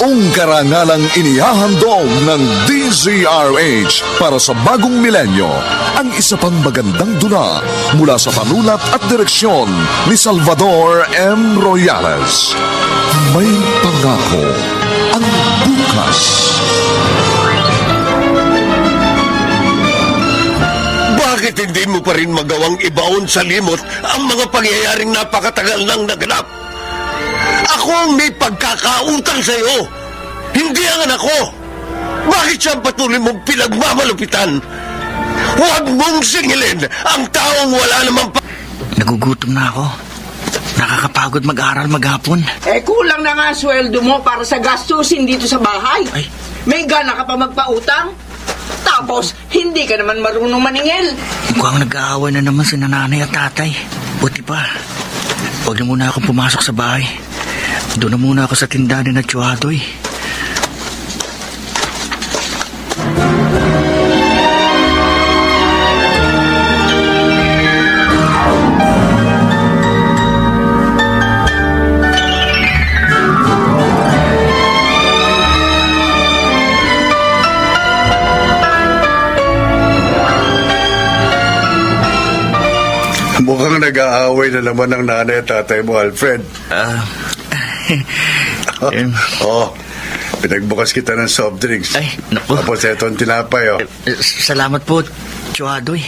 Buong karangalang inihahandog ng DZRH para sa bagong milenyo ang isa pang magandang dula mula sa panulat at direksyon ni Salvador M. Royales. May pangako ang bukas. Bakit hindi mo pa rin magawang ibaon sa limot ang mga pangyayaring napakatagal nang naganap? Ako ang may pagkakautang sa iyo, hindi ang anak ko. Bakit siya ang patuloy mong pinagmamalupitan? Huwag mong singilin ang taong wala namang Nagugutom na ako. Nakakapagod mag-aral maghapon. Kulang na nga sweldo mo para sa gastusin dito sa bahay. Ay. May gana ka pa magpautang? Tapos, hindi ka naman marunong maningil. Mukhang nag-aaway na naman si nanay at tatay. Buti pa. Huwag na muna akong pumasok sa bahay. Doon na muna ako sa tindahan na Chuadoy. Mukhang nag-aaway na naman ang nanay at tatay mo, Alfred. Pinagbukas kita ng soft drinks. Ay, naku. Tapos eto ang tinapay, Salamat po, Chuadoy.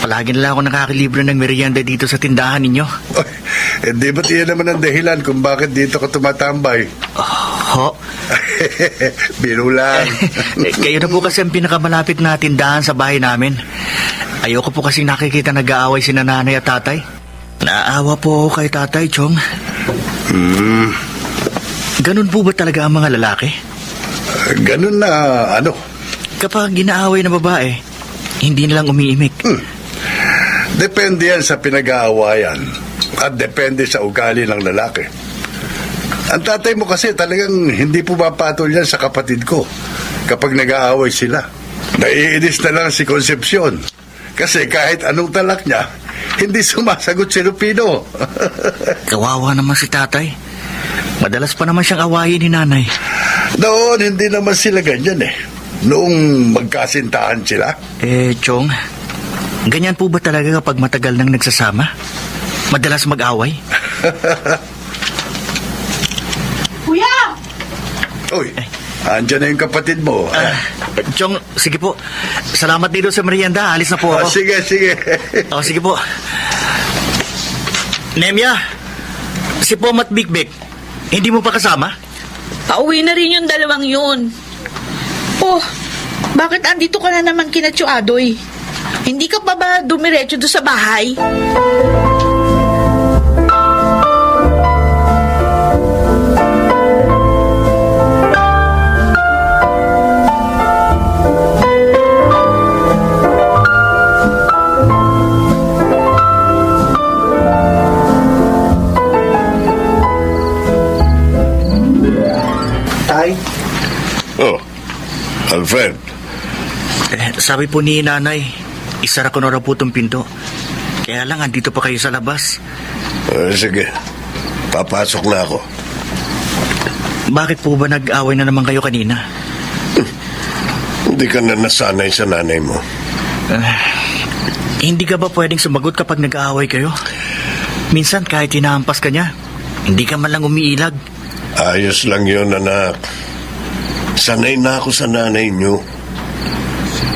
Palagi na lang ako nakakalibre ng merienda dito sa tindahan ninyo. Hindi ba't iyan naman ang dahilan kung bakit dito ka tumatambay? Ho? Biro lang. Kayo na po kasi ang pinakamalapit na tindahan sa bahay namin. Ayoko po kasi nakikita nag-aaway si nanay at tatay. Naawa po ako kay tatay, Chong. Ganun po ba talaga ang mga lalaki? Ganun na, ano? Kapag ginaaway na babae, hindi nilang umiimik. Depende yan sa pinag-aawayan at depende sa ugali ng lalaki. Ang tatay mo kasi talagang hindi pumapatol yan sa kapatid ko kapag nag-aaway sila. Naiinis na lang si Concepcion. Kasi kahit anong talak niya, hindi sumasagot si Lupino. Kawawa naman si tatay. Madalas pa naman siyang awayin ni nanay. Noon, hindi naman sila ganyan eh. Noong magkasintahan sila. Chong, ganyan po ba talaga kapag matagal nang nagsasama? Madalas mag-away? Kuya! Uy, andyan na yung kapatid mo. Chong, sige po. Salamat dito sa merienda. Alis na po ako. Sige. Sige po. Nemya, si Pom at Big Big, hindi mo pa kasama? Pauwi na rin yung dalawang yun. Oh, bakit andito ka na naman kina Chuadoy? Hindi ka pa ba dumiretso doon sa bahay? Alfred. Sabi po ni nanay, isara ko na raw po itong pinto. Kaya lang, andito pa kayo sa labas. Sige, papasok na ako. Bakit po ba nag-away na naman kayo kanina? Hindi ka na nasanay sa nanay mo. Hindi ka ba pwedeng sumagot kapag nag-aaway kayo? Minsan kahit hinahampas ka niya, hindi ka man lang umiilag. Ayos lang yun, anak. Sanay na ako sa nanay niyo.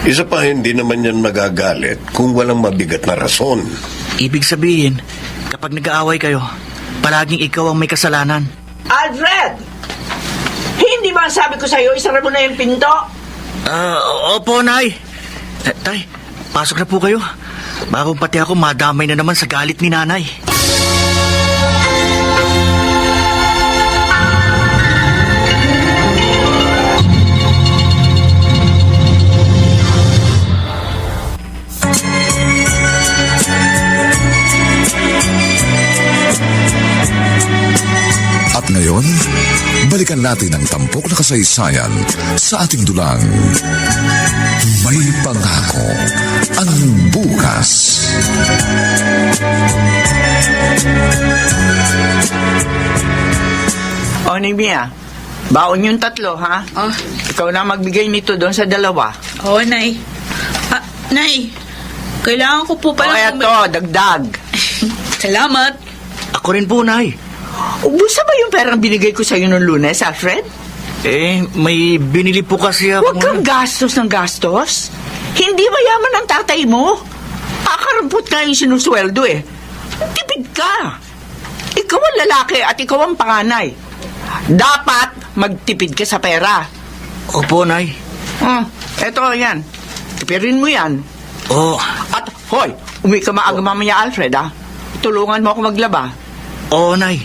Isa pa, hindi naman yan magagalit kung walang mabigat na rason. Ibig sabihin, kapag nag-aaway kayo, palaging ikaw ang may kasalanan. Alfred! Hindi ba sabi ko sa'yo, isara mo na yung pinto? Opo, Nay. Tay, pasok na po kayo. Bago pati ako madamay na naman sa galit ni nanay. At ngayon, balikan natin ang tampok na kasaysayan sa ating dulang May Pangako ang Bukas. O, Nimia, Baon yung 3, ha? Oh, Ikaw na magbigay nito doon sa 2. oo, Nay. Nay, kailangan ko po O pala... eto, dagdag. Salamat. Ako rin po, Nay. Ubusa ba yung perang binigay ko sa'yo noong Lunes, Alfred? May binili po kasi ako. Huwag kang gastos ng gastos. Hindi mayaman ang tatay mo. Kakarampot nga yung sinusweldo eh. Tipid ka. Ikaw ang lalaki at ikaw ang panganay. Dapat magtipid ka sa pera. Opo, Nay. Eto, yan. Tipirin mo yan. Oh, At, hoy, uwi ka maaga mamaya, Alfred, ha? Tulungan mo ako maglaba. oo, Nay.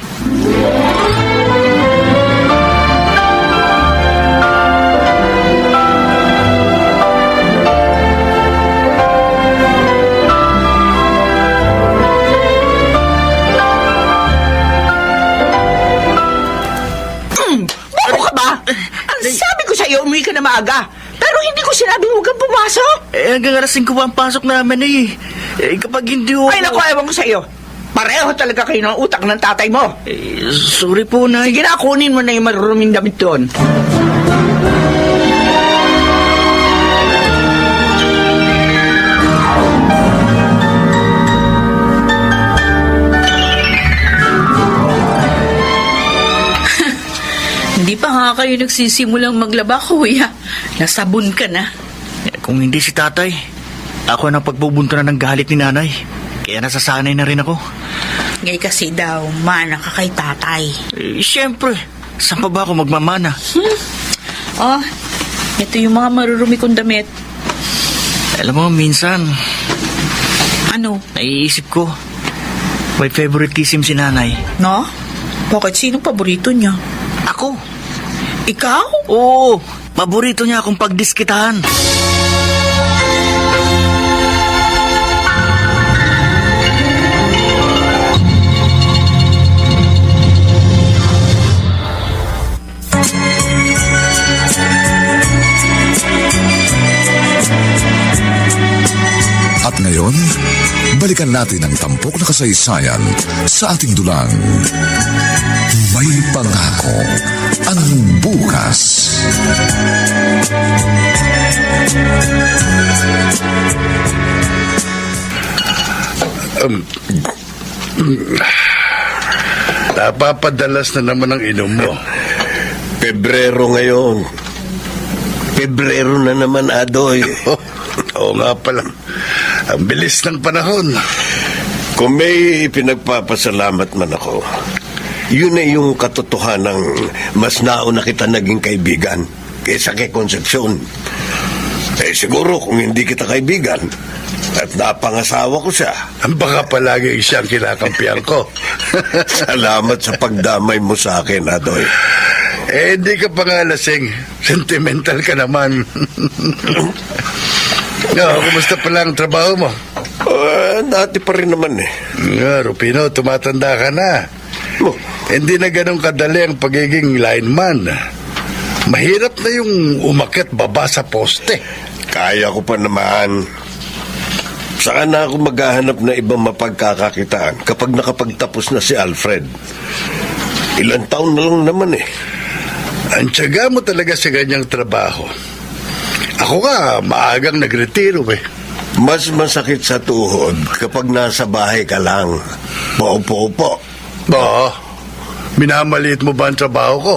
Bobo ka ba? Ang sabi ko sa'yo, umuwi ka na maaga. Pero hindi ko sinabing huwag kang pumasok. Hanggang alas 5 pa ang pasok namin kapag hindi ho... Ay, naku, ewan ko sa'yo. Pareho talaga kayo ng utak ng tatay mo. Sorry po, Nay. Sige na, kunin mo na yung maruruming damit doon. Hindi pa nga kayo nagsisimulang maglaba, kuya. Nasabon ka na. Kung hindi si tatay, ako na pagbubunto na ng galit ni nanay. Kaya nasasanay na rin ako. Ngay kasi daw, mana ka kay tatay. Siyempre, saan pa ba ako magmamana? Oh, ito yung mga marurumi kong damit. Alam mo, minsan, Ano? naiisip ko, may favoritism si nanay. No? Bakit? Sinong paborito niya? Ako? Ikaw? Oo, paborito niya akong pagdiskitahan. At ngayon, balikan natin ang tampok na kasaysayan sa ating dulang. May pangako ang bukas. Napapadalas na naman ang inom mo. Pebrero ngayon. Pebrero na naman, Adoy. Oo nga pala. Ang bilis ng panahon. Kung may pinagpapasalamat man ako, yun ay yung katotohanang mas nauna kita naging kaibigan kaysa kay Concepcion. Siguro kung hindi kita kaibigan at napangasawa ko siya. Baka palagi siyang kinakampihan ko. Salamat sa pagdamay mo sa akin, Adoy. Hindi ka pa nga lasing. Sentimental ka naman. Kumusta pala ang trabaho mo? Dati pa rin naman eh. Rupino, tumatanda ka na. Oh, Hindi na ganun kadali ang pagiging lineman. Mahirap na yung umakyat baba sa poste. kaya ko pa naman. Saka na ako maghahanap na ibang mapagkakakitaan kapag nakapagtapos na si Alfred. Ilang taon na lang naman eh. Ang tiyaga mo talaga sa ganyang trabaho. Ako nga, maagang nagretiro eh. Mas masakit sa tuhod kapag nasa bahay ka lang. Paupo-upo. Oo. Minamaliit mo ba ang trabaho ko?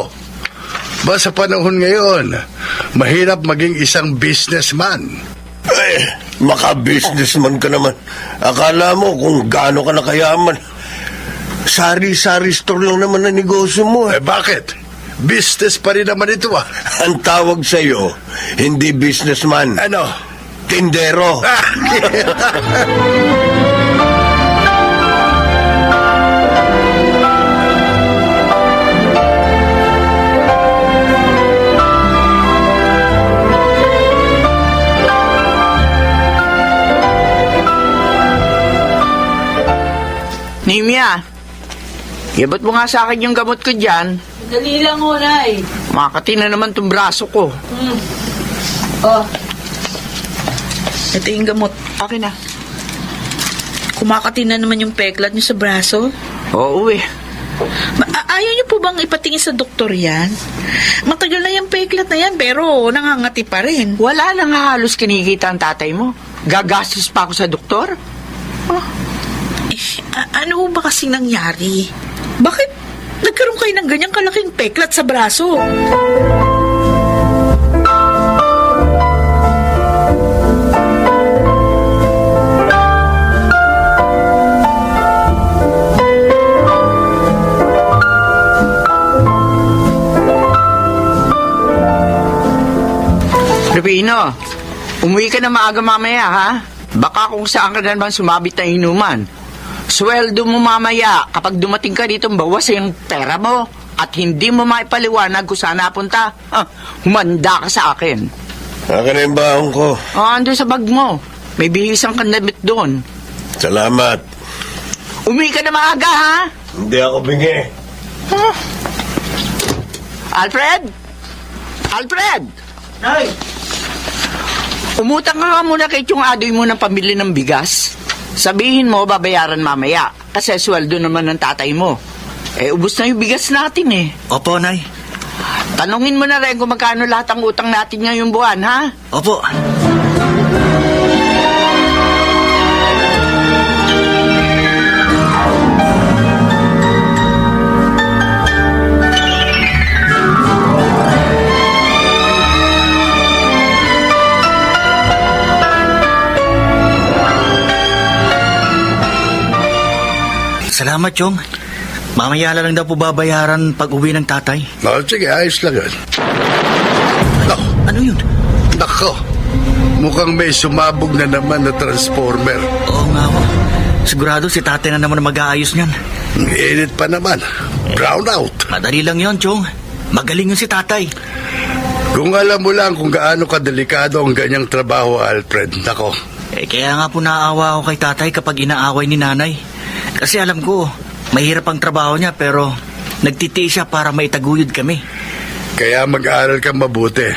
Ba sa panahon ngayon, mahirap maging isang businessman. Maka-businessman ka naman. Akala mo kung gaano ka nakayaman. Sari-sari store lang naman ang negosyo mo. Bakit? Business pa rin naman ito ah. Ang tawag sa'yo, hindi businessman. Ano? Tindero. Nimia, ibot mo nga sa akin yung gamot ko dyan. Dali lang, Nay. Makati na naman tong braso ko. Oh. Ito yung gamot. Akin na. Kumakati na naman yung peklat niyo sa braso. Oo eh. Ayaw niyo po bang ipatingin sa doktor yan? Matagal na yung peklat na yan, pero nangangati pa rin. Wala nang halos kinikita ang tatay mo. Gagastos pa ako sa doktor? Ano ba kasing nangyari? Bakit nagkaroon kayo ng ganyang kalaking peklat sa braso? Rufino, umuwi ka na maaga mamaya, ha? Baka kung saan ka na naman sumabit na inuman. Sweldo mo mamaya kapag dumating ka dito, bawas yung pera mo at hindi mo maipaliwanag kung saan napunta. Humanda ka sa akin. Akin na yung baon ko. Andun sa bag mo. May bihisang kandamit doon. Salamat. Umuwi ka na maaga, ha? Hindi ako bingi. Alfred? Alfred! Nay! Umutang ka nga muna kay Tiyong Adoy mo ng pamili ng bigas. Sabihin mo, babayaran mamaya. Kasi sweldo naman ng tatay mo. Ubos na yung bigas natin eh. Opo, Nay. Tanungin mo na rin kung magkano lahat ang utang natin ngayong buwan, ha? Opo. Salamat, Chong. Mamaya na lang daw po babayaran pag uwi ng tatay. Sige, ayos lang yun. Ano yun? Nako, mukhang may sumabog na naman na transformer. Oo nga ho. Sigurado si tatay na naman mag-aayos niyan. Init pa naman. Brown out. Madali lang yon, Chong. Magaling yun si tatay. Kung alam mo lang kung gaano kadelikado ang ganyang trabaho, Alfred, nako. Kaya nga po naawa ako kay tatay kapag inaaway ni nanay. Kasi alam ko, mahirap ang trabaho niya pero nagtitiis siya para maitaguyod kami. Kaya mag-aaral ka mabuti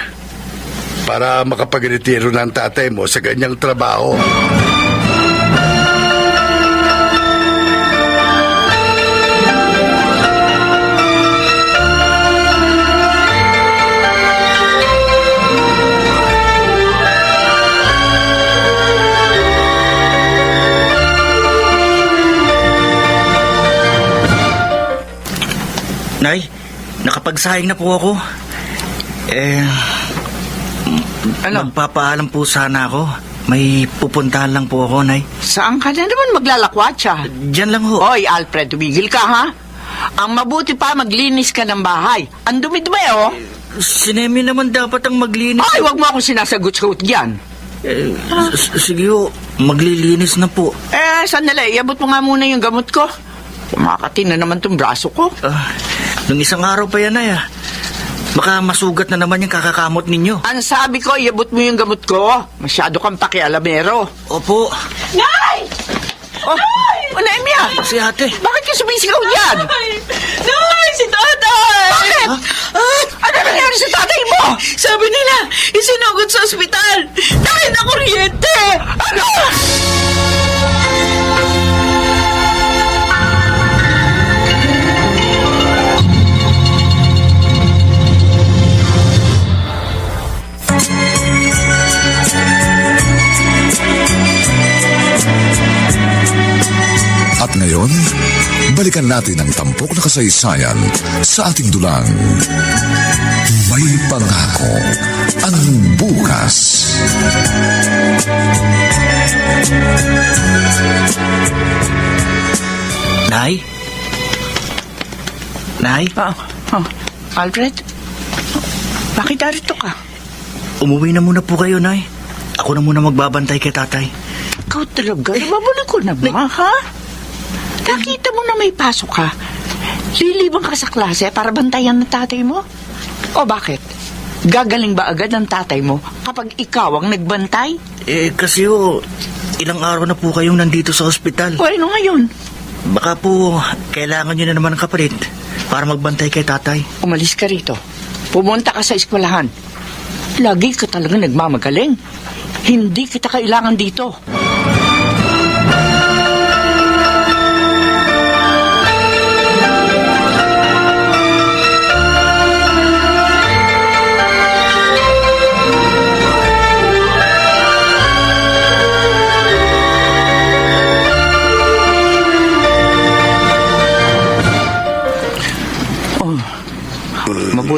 para makapag-retiro ng tatay mo sa ganyang trabaho. Nay, nakapagsahing na po ako. Ano? Magpapaalam po sana ako. May pupuntahan lang po ako, Nay. Saan ka na naman maglalakwatsa? Diyan lang ho. Hoy, Alfred, tumigil ka, ha? Ang mabuti pa, maglinis ka ng bahay. Ang dumi-dumi, oh. Si Nemi naman dapat ang maglinis. Ay, wag mo akong sinasagot-sagot dyan. Sige ho, maglilinis na po. Sandali, iabot mo nga muna yung gamot ko. Kumakati na naman tong braso ko. Nung isang araw pa yan, Nay, baka masugat na naman yung kakakamot ninyo. Ang sabi ko, iabot mo yung gamot ko. Masyado kang pakialamero. Opo. Nay! Naimia! Si ate. Bakit ka sumisigaw yan? Nay, si tatay! Bakit? Ano nangyari sa tatay mo? Sabi nila, isinugod sa ospital dahil na kuryente! Ano? At ngayon, balikan natin ang tampok na kasaysayan sa ating dulang. May pangako ang bukas. Nay? Nay? Alfred? Bakit narito ka? Umuwi na muna po kayo, Nay. Ako na muna magbabantay kay tatay. Ikaw talaga? Babalik ko na ba, ha? Nakita mo na may pasok ka. Lilibang ka sa klase para bantayan ng tatay mo? O bakit? Gagaling ba agad ang tatay mo kapag ikaw ang nagbantay? Kasi ilang araw na po kayong nandito sa ospital. O ano ngayon? Baka po kailangan nyo na naman ng kapalit para magbantay kay tatay. Umalis ka rito. Pumunta ka sa eskwelahan. Lagi ka talaga nagmamagaling. Hindi kita kailangan dito.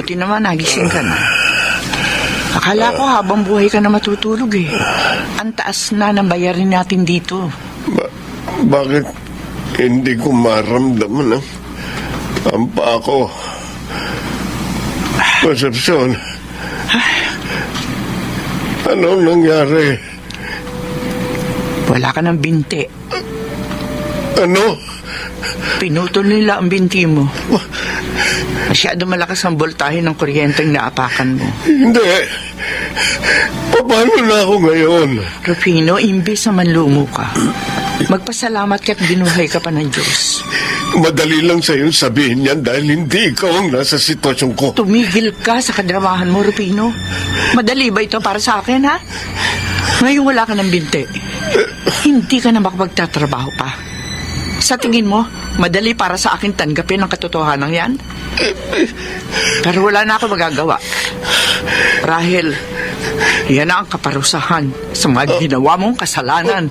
Buti naman, nagising ka na. Akala ko habang buhay ka na matutulog eh. Ang taas na ng bayarin natin dito. Bakit hindi ko maramdaman ang paa ko? Konsepsyon, anong nangyari? Wala ka ng binti. Ano? Pinutol nila ang binti mo. Masyado malakas ang voltahe ng kuryenteng naapakan mo. Hindi. Paano na ako ngayon? Rufino, imbes na manlumo ka, magpasalamat ka't binuhay ka pa ng Diyos. Madali lang sa'yo sabihin yan dahil hindi ikaw ang nasa sitwasyon ko. Tumigil ka sa kadramahan mo, Rufino. Madali ba ito para sa akin, ha? Ngayon wala ka ng binti. Hindi ka na makapagtatrabaho pa. Sa tingin mo, madali para sa akin tanggapin ang katotohanan yan? Pero wala na ako magagawa. Rahel, yan na ang kaparusahan sa mga ginawa mong kasalanan.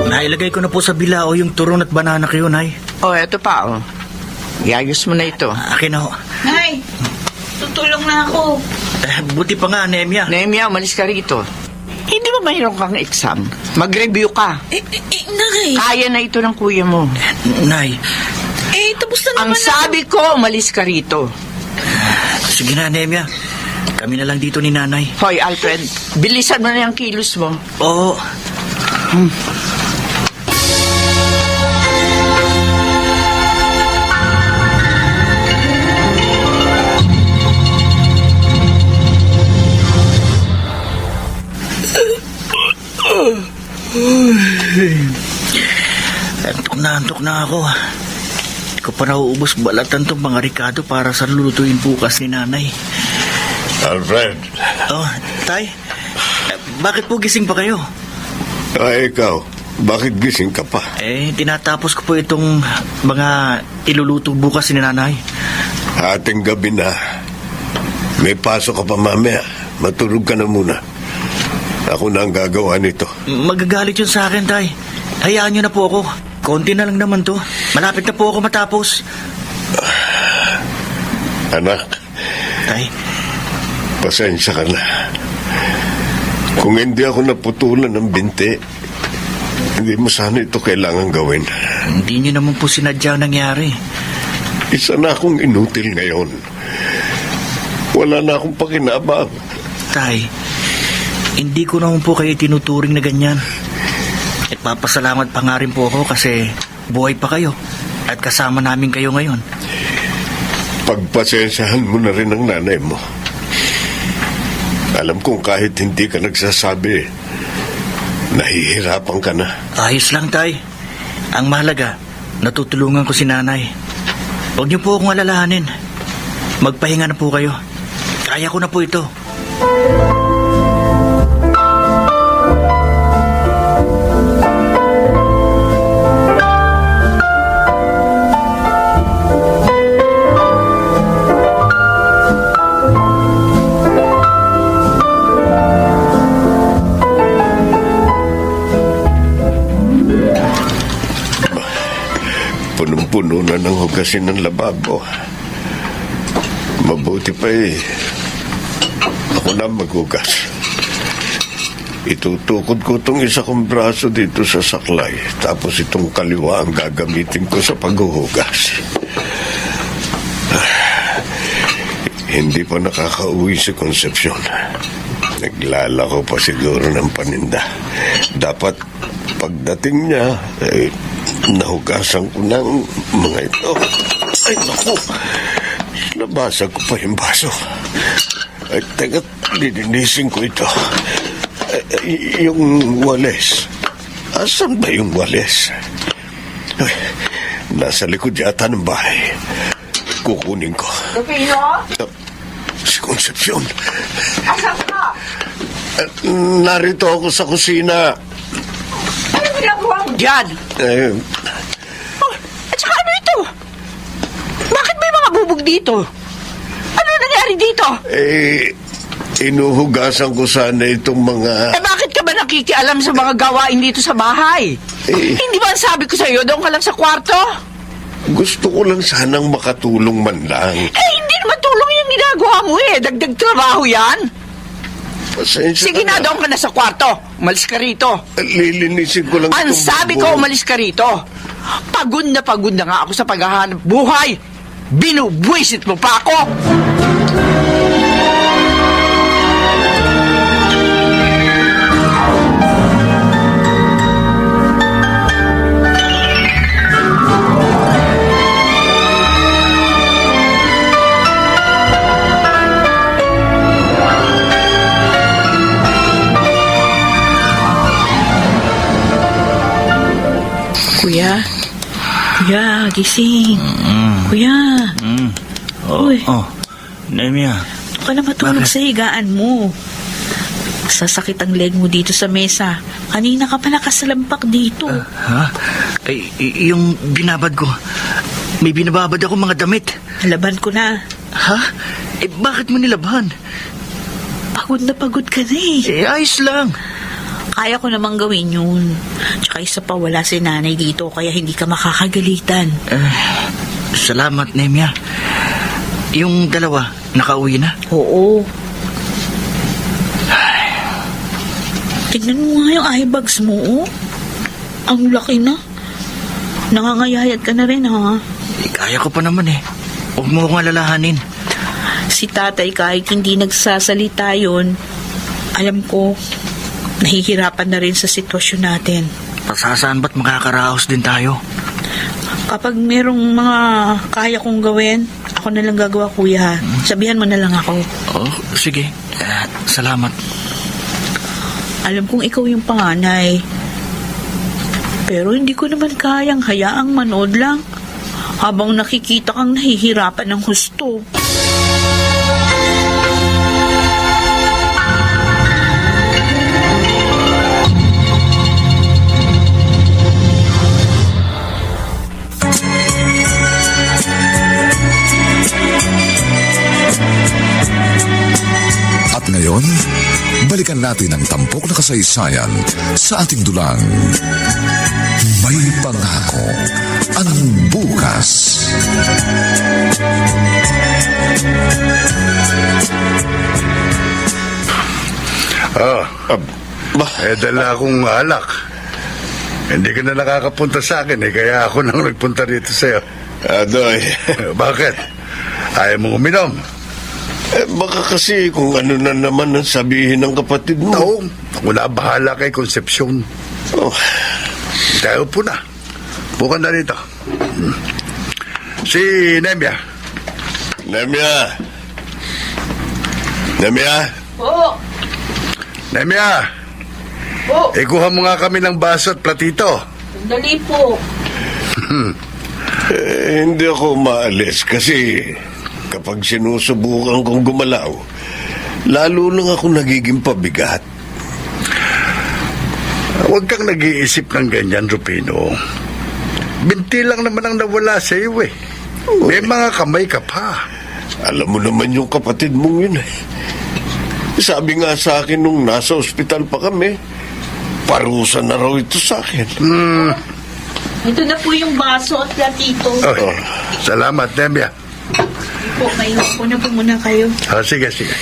Nailagay ko na po sa bilao yung turon at banana kayo, Nay. Eto pa, iayos mo na ito. Akin na ho. Nay, tutulong na ako. Buti pa nga, Nemya. Nehemia, umalis ka rito. Hindi ba mayroon kang exam? Mag-review ka. Nay. Kaya na ito ng kuya mo. Nay, Tapos na Ang naman sabi ko, umalis ka rito. sige na, Nemya. Kami na lang dito ni Nanay. Hoy, Alfred, bilisan mo na yung kilos mo. Oo. Antok na ako. Hindi ko pa nauubos balatan tong mga Ricardo para sa lulutuin bukas ni Nanay. Alfred, Oh, Tay, bakit po gising pa kayo? ikaw, bakit gising ka pa? Tinatapos ko po itong mga iluluto bukas ni Nanay. Ating gabi na. May pasok ka pa mamaya. Matulog ka na muna. Ako na ang gagawa nito. Magagalit yun sa akin, Tay. Hayaan niyo na po ako. Konti na lang naman to. Malapit na po ako matapos. Anak, Tay, pasensya ka na. Kung hindi ako naputulan ng binti, hindi mo sana ito kailangan gawin. hindi niyo naman po sinadya ang nangyari. Isa na akong inutil ngayon. Wala na akong pakinabang. Tay, hindi ko naman po kayo tinuturing na ganyan. At papasalamat pa nga rin po ako kasi buhay pa kayo at kasama namin kayo ngayon. Pagpasensyahan mo na rin ang nanay mo. Alam kong kahit hindi ka nagsasabi, nahihirapan ka na. Ayos lang, Tay. Ang mahalaga, natutulungan ko si Nanay. Huwag niyo po akong alalahanin. Magpahinga na po kayo. Kaya ko na po ito. Punong-puno na ng hugasin ng lababo. Mabuti pa ako na maghugas. Itutukod ko itong isa kong braso dito sa saklay. Tapos itong kaliwa ang gagamitin ko sa paghuhugas. Hindi pa nakakauwi si Concepcion. Naglalako pa siguro ng paninda. Dapat pagdating niya, nahugasan ko ng mga ito. Ay, naku. Nabasag ko pa yung baso. Ay, teka, lilinisin ko ito. Yung walis. Asan ba yung walis? Ay, nasa likod yata ng bahay. Kukunin ko. Rufino? Si Concepcion. Asan ka? Narito ako sa kusina. Ano ginagawa mo dyan? At saka ano ito? Bakit may mga bubog dito? Ano nangyari dito? Inuhugasan ko sana itong mga... Bakit ka ba nakikialam sa mga gawain dito sa bahay. Hindi ba ang sabi ko sa'yo, doon ka lang sa kwarto? Gusto ko lang sanang makatulong man lang. Hindi naman tulong yung ginagawa mo eh. Dagdag trabaho yan. Pasensya Sige ka na, doon ka na sa kwarto. Umalis ka rito. Lilinisin ko lang Ang itong sabi bubong. ko, umalis ka rito. Pagod na nga ako sa paghahanap buhay. Binubwisit mo pa ako. Kuya, gising. Kuya. Uy. Nemia. Huwag ka na matulog Bakit? sa higaan mo. Sasakit ang leg mo dito sa mesa. Kanina ka pala kasalampak dito. Ha? Yung binabad ko. May binababad ako mga damit. Laban ko na. Ha? Bakit mo nilaban? Pagod na pagod ka na eh. Ayos lang. Kaya ko namang gawin yun. Tsaka isa pa, wala si nanay dito, kaya hindi ka makakagalitan. Salamat, Nemia. Yung dalawa, nakauwi na? Oo. Tignan mo nga yung eye bags mo, oh. Ang laki na. Nangangayayat ka na rin, ha? Kaya ko pa naman eh. Huwag mo akong alalahanin. Si tatay, kahit hindi nagsasalita yun, alam ko, nahihirapan na rin sa sitwasyon natin. Pasasaan ba't makakaraos din tayo? Kapag merong mga kaya kong gawin, ako na lang gagawa, kuya. Sabihan mo na lang ako. Oh, sige. Salamat. Alam kong ikaw yung panganay. Pero hindi ko naman kayang hayaang manood lang habang nakikita kang nahihirapan ng husto. At ngayon, balikan natin ang tampok na kasaysayan sa ating dulang. May pangako ang bukas. Dala akong alak. Hindi ka na nakakapunta sa akin kaya ako nang nagpunta rito sa'yo. Adoy. Bakit? Ayaw mong uminom? Baka kasi kung ano na naman ang sabihin ng kapatid mo. Oo, ako na bahala kay Concepcion. Oh, Tayo po na. Bukan na rito. Si Nemia. Nemia. Nemia. Po! Nemia, Po! ikuha mo nga kami ng baso at platito. Dali po! Hindi ako maalis kasi kapag sinusubukan kong gumalaw, lalo lang ako nagiging pabigat. Huwag kang nag-iisip ng ganyan, Rupino. Binti lang naman ang nawala sa iyo eh. May mga kamay ka pa. Alam mo naman yung kapatid mong yun eh. Sabi nga sa akin nung nasa ospital pa kami, parusa na raw ito sa akin. Ito na po yung baso at platito. Oh, salamat, Nemia. Po, maiwan ko na po muna kayo. Sige, sige.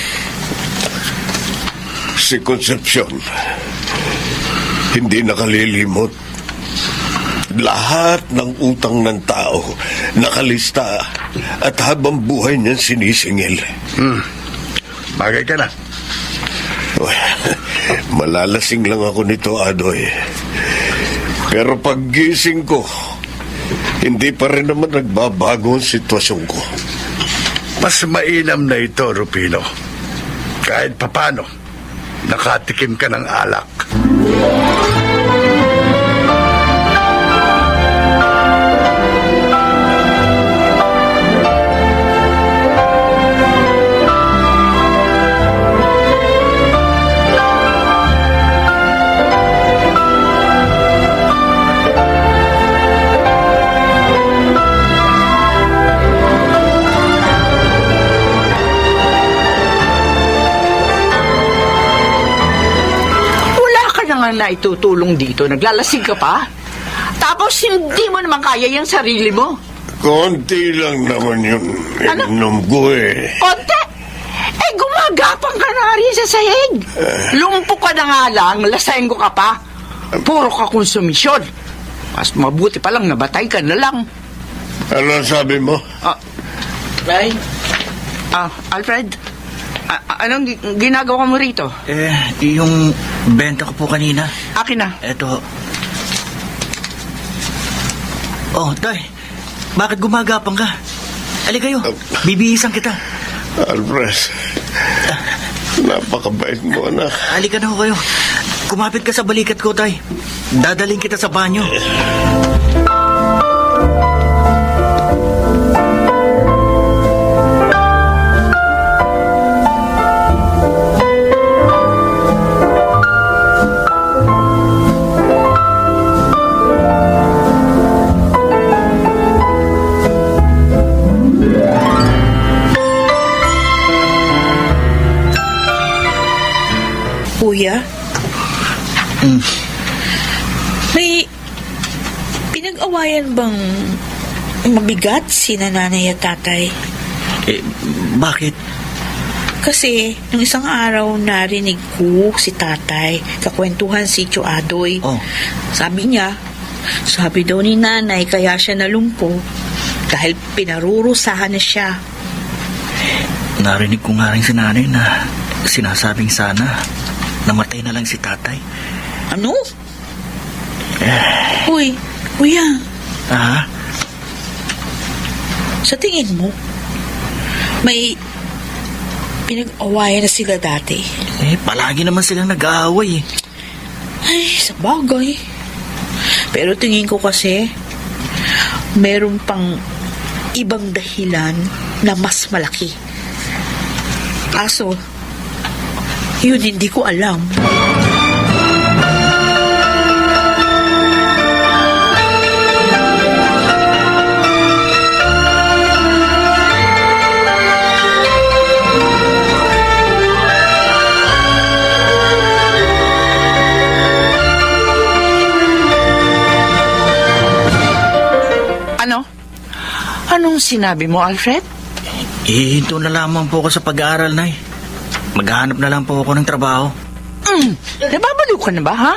Si Concepcion, hindi nakalilimot. Lahat ng utang ng tao nakalista at habang buhay niyan sinisingil. Bagay ka na. Malalasing lang ako nito, Adoy. Pero paggising ko, hindi pa rin naman nagbabago ang sitwasyon ko. Mas mainam na ito, Rupino. Kahit papano, nakatikim ka ng alak. namang naitutulong dito. Naglalasing ka pa? Tapos hindi mo naman kaya yung sarili mo. Konti lang naman yung Ano? inom ko eh. Konti? Eh, gumagapang ka na rin sa sahig. Lumpo ka na nga lang, lasenggo ka pa. Puro ka konsumisyon. Mas mabuti pa lang nabatay ka na lang. Ano ang sabi mo? Alfred, anong ginagawa mo rito? Yung benta ko po kanina. Akin na. Eto. Oh, Tay. Bakit gumagapang ka? Ali kayo. Bibihisan kita. Alfred, napakabait mo, anak. Halika na ho kayo. Kumapit ka sa balikat ko, Tay. Dadaling kita sa banyo. Kuya? May pinag-awayan bang mabigat si nanay at tatay? Bakit? Kasi nung isang araw narinig ko si tatay kakwentuhan si Tio Adoy. Oh. Sabi daw ni nanay kaya siya nalumpo dahil pinarurusahan na siya. Narinig ko nga rin si nanay na sinasabing sana namatay na lang si tatay. Ano? Uy, kuya, sa tingin mo, may pinag-awayan na sila dati? Palagi naman silang nag-aaway eh. Ay, sa bagay. Pero tingin ko kasi, meron pang ibang dahilan na mas malaki. Kaso, yun hindi ko alam. Ano? Anong sinabi mo, Alfred? Hinto na lamang po ako sa pag-aaral, Nay. Maghahanap na lang po ako ng trabaho. Nababaliw ka na ba, ha?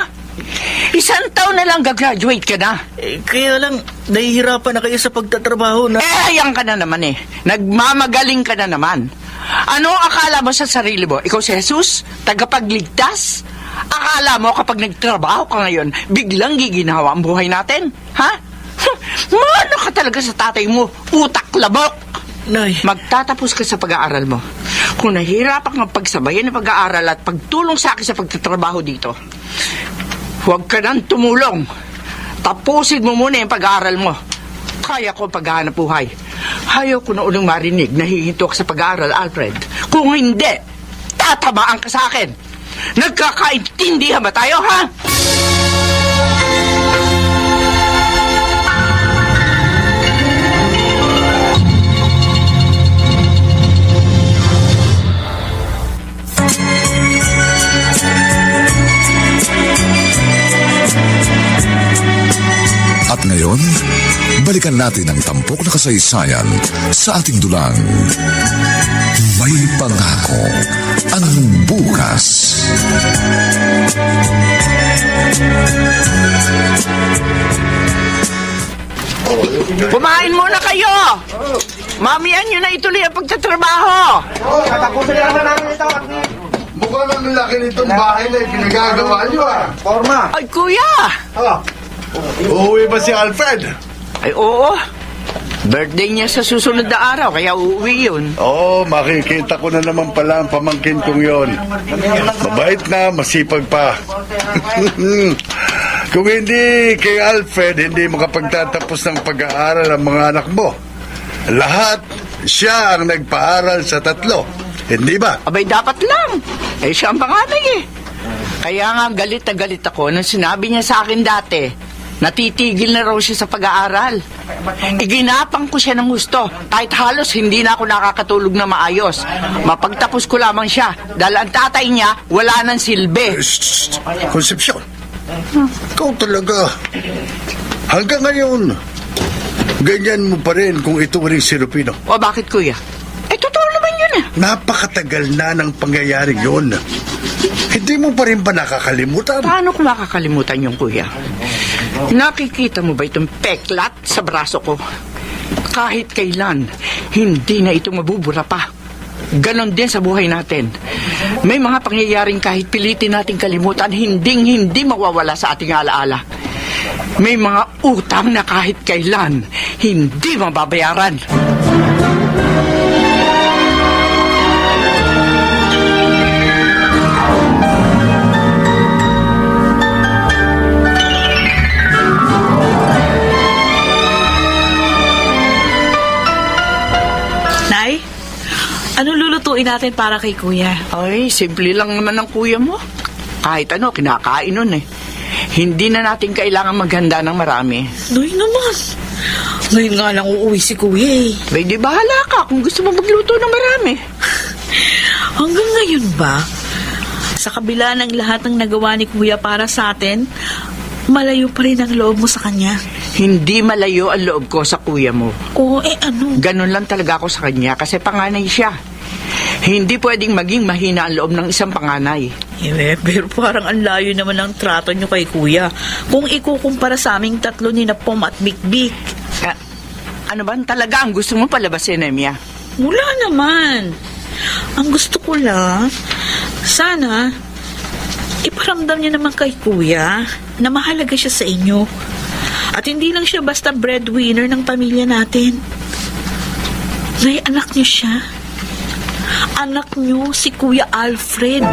Isang taon na lang gagraduate ka na. Kaya lang, nahihirapan na kayo sa pagtatrabaho na... Ayan ka na naman eh. Nagmamagaling ka na naman. Ano akala mo sa sarili mo? Ikaw si Jesus? Tagapagligtas? Akala mo kapag nagtrabaho ka ngayon, biglang giginawa ang buhay natin? Ha? Mano ka talaga sa tatay mo? Utak labok! Nay, Magtatapos ka sa pag-aaral mo. Kung nahihirapan kang pagsabayan ng pag-aaral at pagtulong sa akin sa pagtatrabaho dito, huwag ka nang tumulong. Tapusin mo muna yung pag-aaral mo. Kaya ko paghahanap buhay. Ayaw ko na ulang marinig na hihinto ka sa pag-aaral, Alfred. Kung hindi, tatamaan ka sa akin. Nagkakaintindihan ba tayo, ha? At ngayon, balikan natin ang tampok na kasaysayan sa ating dulang. May pangako ang bukas. Kumain muna kayo! Mamihan nyo na ituloy ang pagtatrabaho! Mukhang ang laki nitong bahay na pinagagawa niyo Ay, kuya! Uuwi ba si Alfred? Ay, oo. Birthday niya sa susunod na araw, kaya uuwi yun. Oo, makikita ko na naman pala ang pamangkin kong yon. Mabait na, masipag pa. Kung hindi kay Alfred, hindi makapagtatapos ng pag-aaral ang mga anak mo. Lahat, siya ang nagpaaral sa 3. Hindi ba? Abay, dapat lang. Eh, siya ang panganay eh. Kaya nga galit na galit ako nung sinabi niya sa akin dati Natitigil na raw siya sa pag-aaral. Iginapang ko siya ng gusto. Kahit halos hindi na ako nakakatulog na maayos. Mapagtapos ko lamang siya dahil ang tatay niya wala nang silbi. Concepcion, ikaw talaga. Hanggang ngayon, ganyan mo pa rin kung ituring si Rufino. O bakit, kuya? Totoo naman yun ah. Napakatagal na ng pangyayaring yun. Hindi mo pa rin ba nakakalimutan? Paano ko makakalimutan yung kuya? Nakikita mo ba itong peklat sa braso ko? Kahit kailan, hindi na ito mabubura pa. Ganon din sa buhay natin. May mga pangyayaring kahit pilitin natin kalimutan, hindi mawawala sa ating alaala. May mga utang na kahit kailan, hindi mababayaran. Nay, anong lulutuin natin para kay kuya? Ay, simple lang naman ang kuya mo. Kahit ano, kinakain nun eh. Hindi na natin kailangan maghanda ng marami. Noy naman. Ngayon nga lang uuwi si kuya eh. Bay, di bahala ka kung gusto mo magluto ng marami. Hanggang ngayon ba? Sa kabila ng lahat ng nagawa ni kuya para sa atin, malayo pa rin ang loob mo sa kanya. Hindi malayo ang loob ko sa kuya mo. Oo, ano? Ganon lang talaga ako sa kanya kasi panganay siya. Hindi pwedeng maging mahina ang loob ng isang panganay. Pero parang ang layo naman ng trato niyo kay kuya. Kung ikukumpara sa aming tatlo ni Napom at Big-Big. Ano ba talaga ang gusto mo palabasin, Emia? Wala naman. Ang gusto ko lang, sana, iparamdam niya naman kay kuya na mahalaga siya sa inyo. At hindi lang siya basta breadwinner ng pamilya natin. May anak niyo siya. Anak niyo si Kuya Alfred.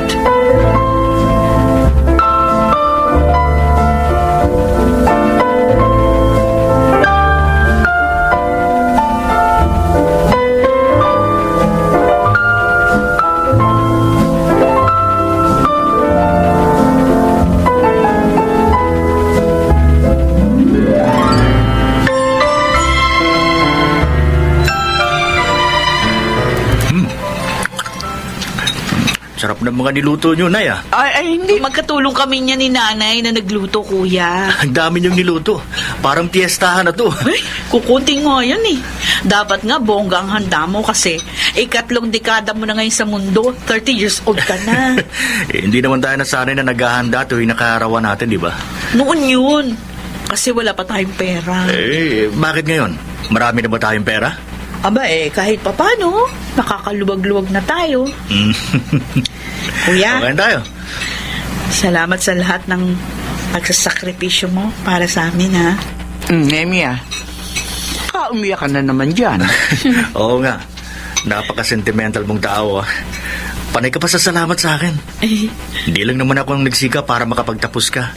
Sarap ng mga niluto nyo, Nay, ah. Ay, hindi. Magkatulong kami niya ni nanay na nagluto, kuya. Ang dami nyong niluto. Parang piyestahan na to. Ay, kukunting mo yan eh. Dapat nga bongga ang handa mo kasi 3 dekada mo na ngayon sa mundo. 30 years old ka na. Hindi naman tayo nasanay na naghahanda tuwing nakaharawan natin, di ba? Noon yun. Kasi wala pa tayong pera. Bakit ngayon? Marami na ba tayong pera? Aba kahit papano, nakakaluwag-luwag na tayo. Kuya, Okay tayo. salamat sa lahat ng pagsasakripisyo mo para sa amin, ha? Emia, umiyak ka na naman dyan. Oo nga. Napaka-sentimental mong tao, ah. Panay ka pa sa salamat sa akin. Hindi lang naman ako ang nagsika para makapagtapos ka.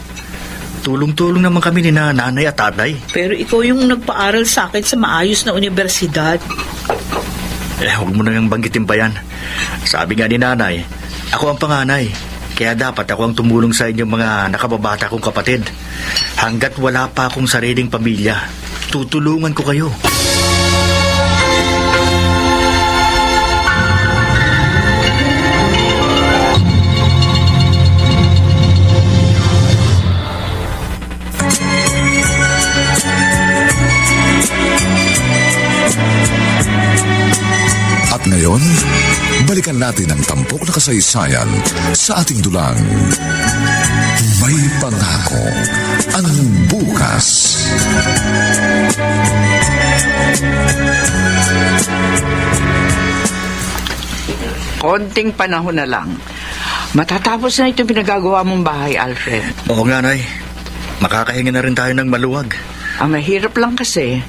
Tulong-tulong naman kami ni nanay at tatay. Pero ikaw yung nagpaaral sa akin sa maayos na universidad. Huwag mo nang banggitin pa yan. Sabi nga ni nanay, ako ang panganay. Kaya dapat ako ang tumulong sa inyong mga nakababata kong kapatid. Hanggat wala pa akong sariling pamilya, tutulungan ko kayo. At ngayon, balikan natin ang tampok na kasaysayan sa ating dulang. May pangako ang bukas. Konting panahon na lang. Matatapos na itong pinagagawa mong bahay, Alfred. Oo nga, Nay. Makakahinga na rin tayo ng maluwag. Ang mahirap lang kasi,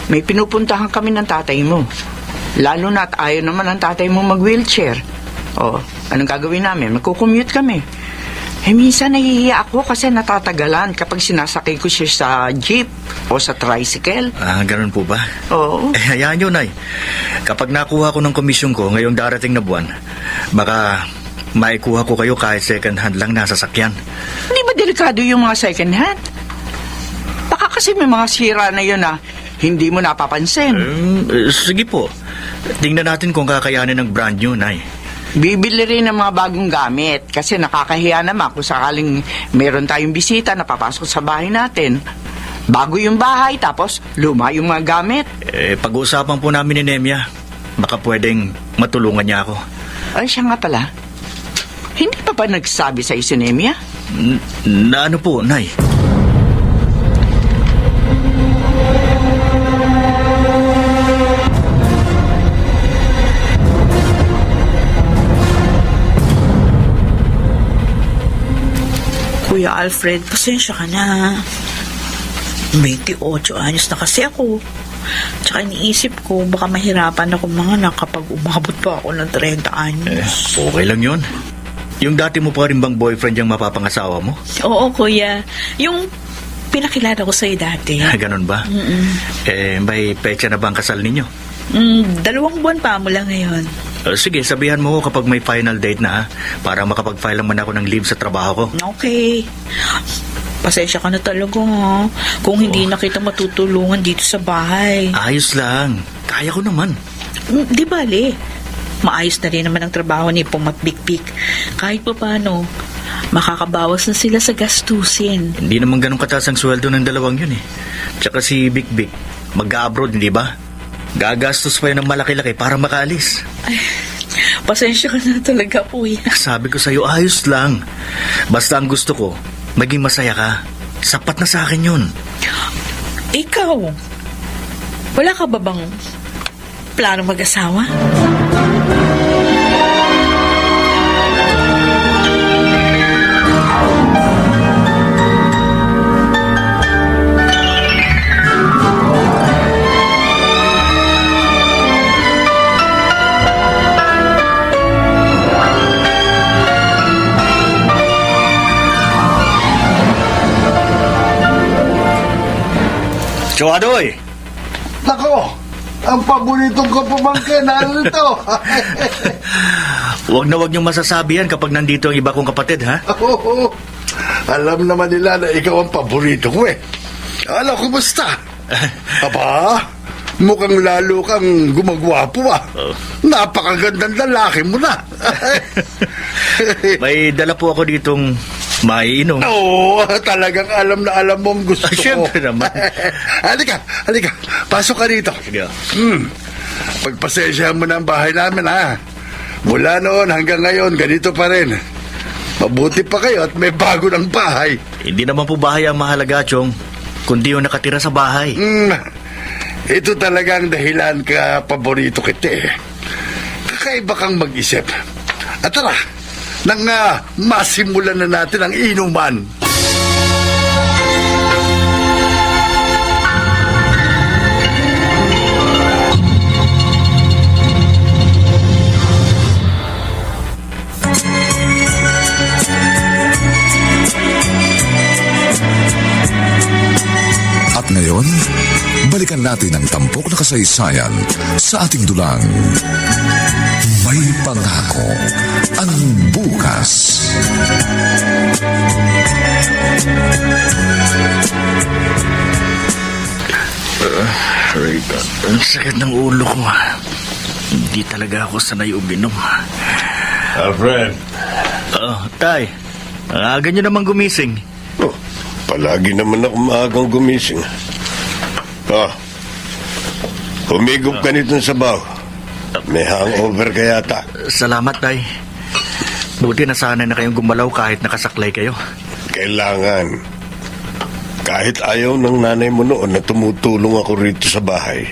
may pinupuntahan kami ng tatay mo. Lalo na at ayaw naman ang tatay mo mag-wheelchair. O, anong gagawin namin? Magkukommute kami. Minsan nahihiya ako kasi natatagalan kapag sinasakay ko siya sa jeep o sa tricycle. Ganun po ba? Oo. Hayaan nyo, Nay. Kapag nakuha ko ng komisyon ko ngayong darating na buwan, baka maikuha ko kayo kahit second hand lang na sasakyan. Hindi ba delikado yung mga second hand? kasi may mga sira na yun na hindi mo napapansin. Sige po. Tingnan natin kung kakayanin ng brand new, Nay. Bibili rin ng mga bagong gamit kasi nakakahiya naman kung sakaling meron tayong bisita na papasok sa bahay natin. Bago yung bahay, tapos luma yung mga gamit. Pag-uusapan po namin ni Nemya. Baka pwedeng matulungan niya ako. Ay, siya nga pala. Hindi pa ba nagsabi sa si Nemya? Na ano po, Nay? Kuya Alfred, pasensya ka na. 28 anyos na kasi ako. Tsaka iniisip ko, baka mahirapan ako mga kapag umabot pa ako ng 30 anyos. Okay lang yun. Yung dati mo pa rin bang boyfriend yung mapapangasawa mo? Oo, kuya. Yung pinakilala ko sa'yo dati. Ganon ba? May pecha na ba ang kasal ninyo? 2 buwan pa mo lang ngayon. Sige, sabihan mo ko kapag may final date na, para makapag-file naman ako ng leave sa trabaho ko. Okay. Pasensya ka na talaga, ha? Kung hindi na kita matutulungan dito sa bahay. Ayos lang. Kaya ko naman. Di bale. Maayos na rin naman ang trabaho ni Pong Matbikbik. Kahit pa paano, makakabawas na sila sa gastusin. Hindi naman ganun kataas ang sweldo ng dalawang yun eh. Tsaka si Big, mag-abroad, hindi ba? Gagastos pa yun ng malaki-laki para makaalis. Ay, pasensya ka na talaga, kuya. Sabi ko sa'yo, ayos lang. Basta ang gusto ko, maging masaya ka. Sapat na sa akin yun. Ikaw, wala ka ba bang plano mag-asawa? Choadoy! Nako, ang paboritong ko pamangkin, narito. Huwag niyong masasabi yan kapag nandito ang iba kong kapatid, ha? Oo, alam naman nila na ikaw ang paborito ko eh. Ano, kumusta? Aba, mukhang lalo kang gumagwapo ah. Napakagandang lalaki mo na. May dala po ako ditong maiinom. Oo, talagang alam na alam mo ang gusto ko. Siyempre naman. Halika. Pasok ka rito. Sige. Pagpasensyahan mo na ang bahay namin, ha? Mula noon hanggang ngayon, ganito pa rin. Mabuti pa kayo at may bago ng bahay. Hindi naman po bahay ang mahalaga, Chong, kundi yung nakatira sa bahay. Ito talagang dahilan ka paborito kita eh. Kakaiba kang mag-isip. At tara, nang masimulan na natin ang inuman. At ngayon, balikan natin ang tampok na kasaysayan sa ating dulang. May pangako ang bukas. Ang sakit ng ulo ko. Hindi talaga ako sanay uminom. Alfred. Tay, ang aga nyo naman gumising. Oh, palagi naman ako maagang gumising. Humigop ka nitong sabaw. May hangover ka yata. Salamat, Tay. Buti nasanay na kayong gumalaw kahit nakasaklay kayo. Kailangan. Kahit ayaw ng nanay mo noon na tumutulong ako rito sa bahay,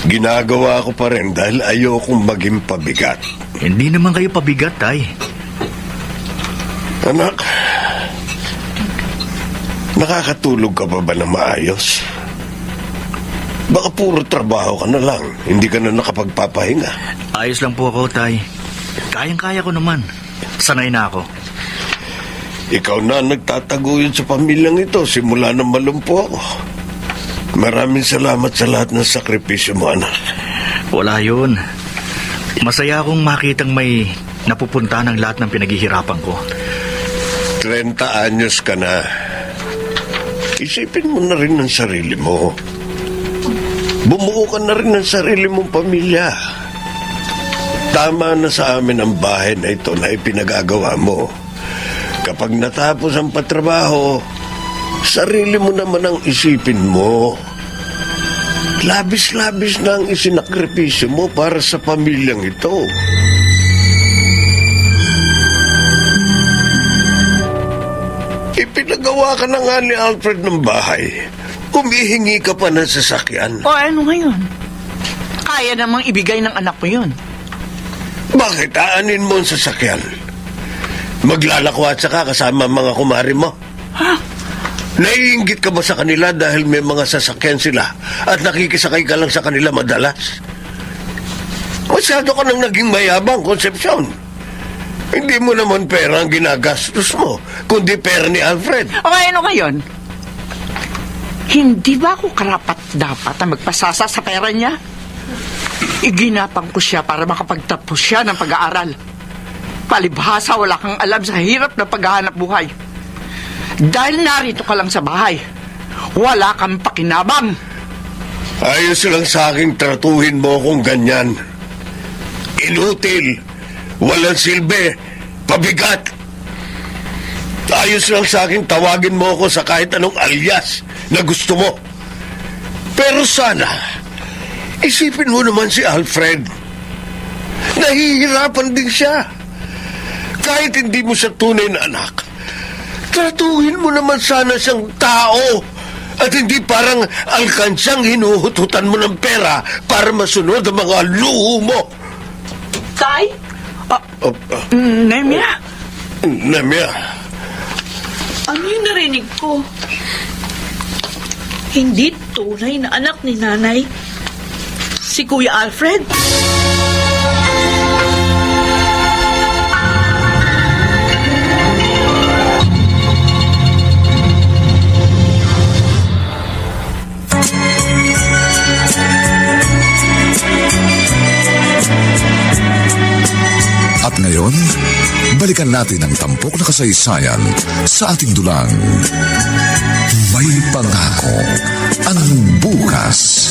ginagawa ko pa rin dahil ayaw kong maging pabigat. Hindi naman kayo pabigat, Tay. Anak, nakakatulog ka pa ba na maayos? Baka puro trabaho ka na lang, hindi ka na nakapagpapahinga. Ayos lang po ako, Tay. Kayang-kaya ko naman. Sanay na ako. Ikaw na nagtataguyod sa pamilyang ito simula nang malumpo ako. Maraming salamat sa lahat ng sakripisyo mo, anak. Wala yun. Masaya akong makitang may napupunta ng lahat ng pinaghihirapan ko. 30 anyos ka na. Isipin mo na rin ang sarili mo. Bumuo ka na rin ng sarili mong pamilya. Tama na sa amin ang bahay na ito na ipinagagawa mo. Kapag natapos ang patrabaho, sarili mo naman ang isipin mo. Labis-labis na ang isinakripisyo mo para sa pamilyang ito. Ipinagawa ka na nga ni Alfred ng bahay. Humihingi ka pa ng sasakyan. O ano ngayon? Kaya namang ibigay ng anak mo yun. Bakit aanin mo ang sasakyan? Maglalakwatsa ka kasama mga kumari mo? Ha? Naiinggit ka ba sa kanila dahil may mga sasakyan sila at nakikisakay ka lang sa kanila madalas? Masyado ka nang naging mayabang, Concepcion. Hindi mo naman pera ang ginagastos mo, kundi pera ni Alfred. O ano ngayon? Hindi ba ako karapat-dapat na magpasasa sa pera niya? Iginapang ko siya para makapagtapos siya ng pag-aaral. Palibhasa, wala kang alam sa hirap na paghahanap buhay. Dahil narito ka lang sa bahay, wala kang pakinabang. Ayos lang sa aking tratuhin mo kung ganyan. Inutil, walang silbi, pabigat. Ayos lang sa akin tawagin mo ako sa kahit anong alias na gusto mo. Pero sana, isipin mo naman si Alfred. Nahihirapan din siya. Kahit hindi mo siya tunay na anak, tratuhin mo naman sana siyang tao at hindi parang alkansyang hinuhututan mo ng pera para masunod ang mga luho mo. Tay? Nemya? Nemya, Ano yung narinig ko? Hindi tunay na anak ni nanay. Si Kuya Alfred? At ngayon, balikan natin ang tampok na kasaysayan sa ating dulang. May pangako ang bukas.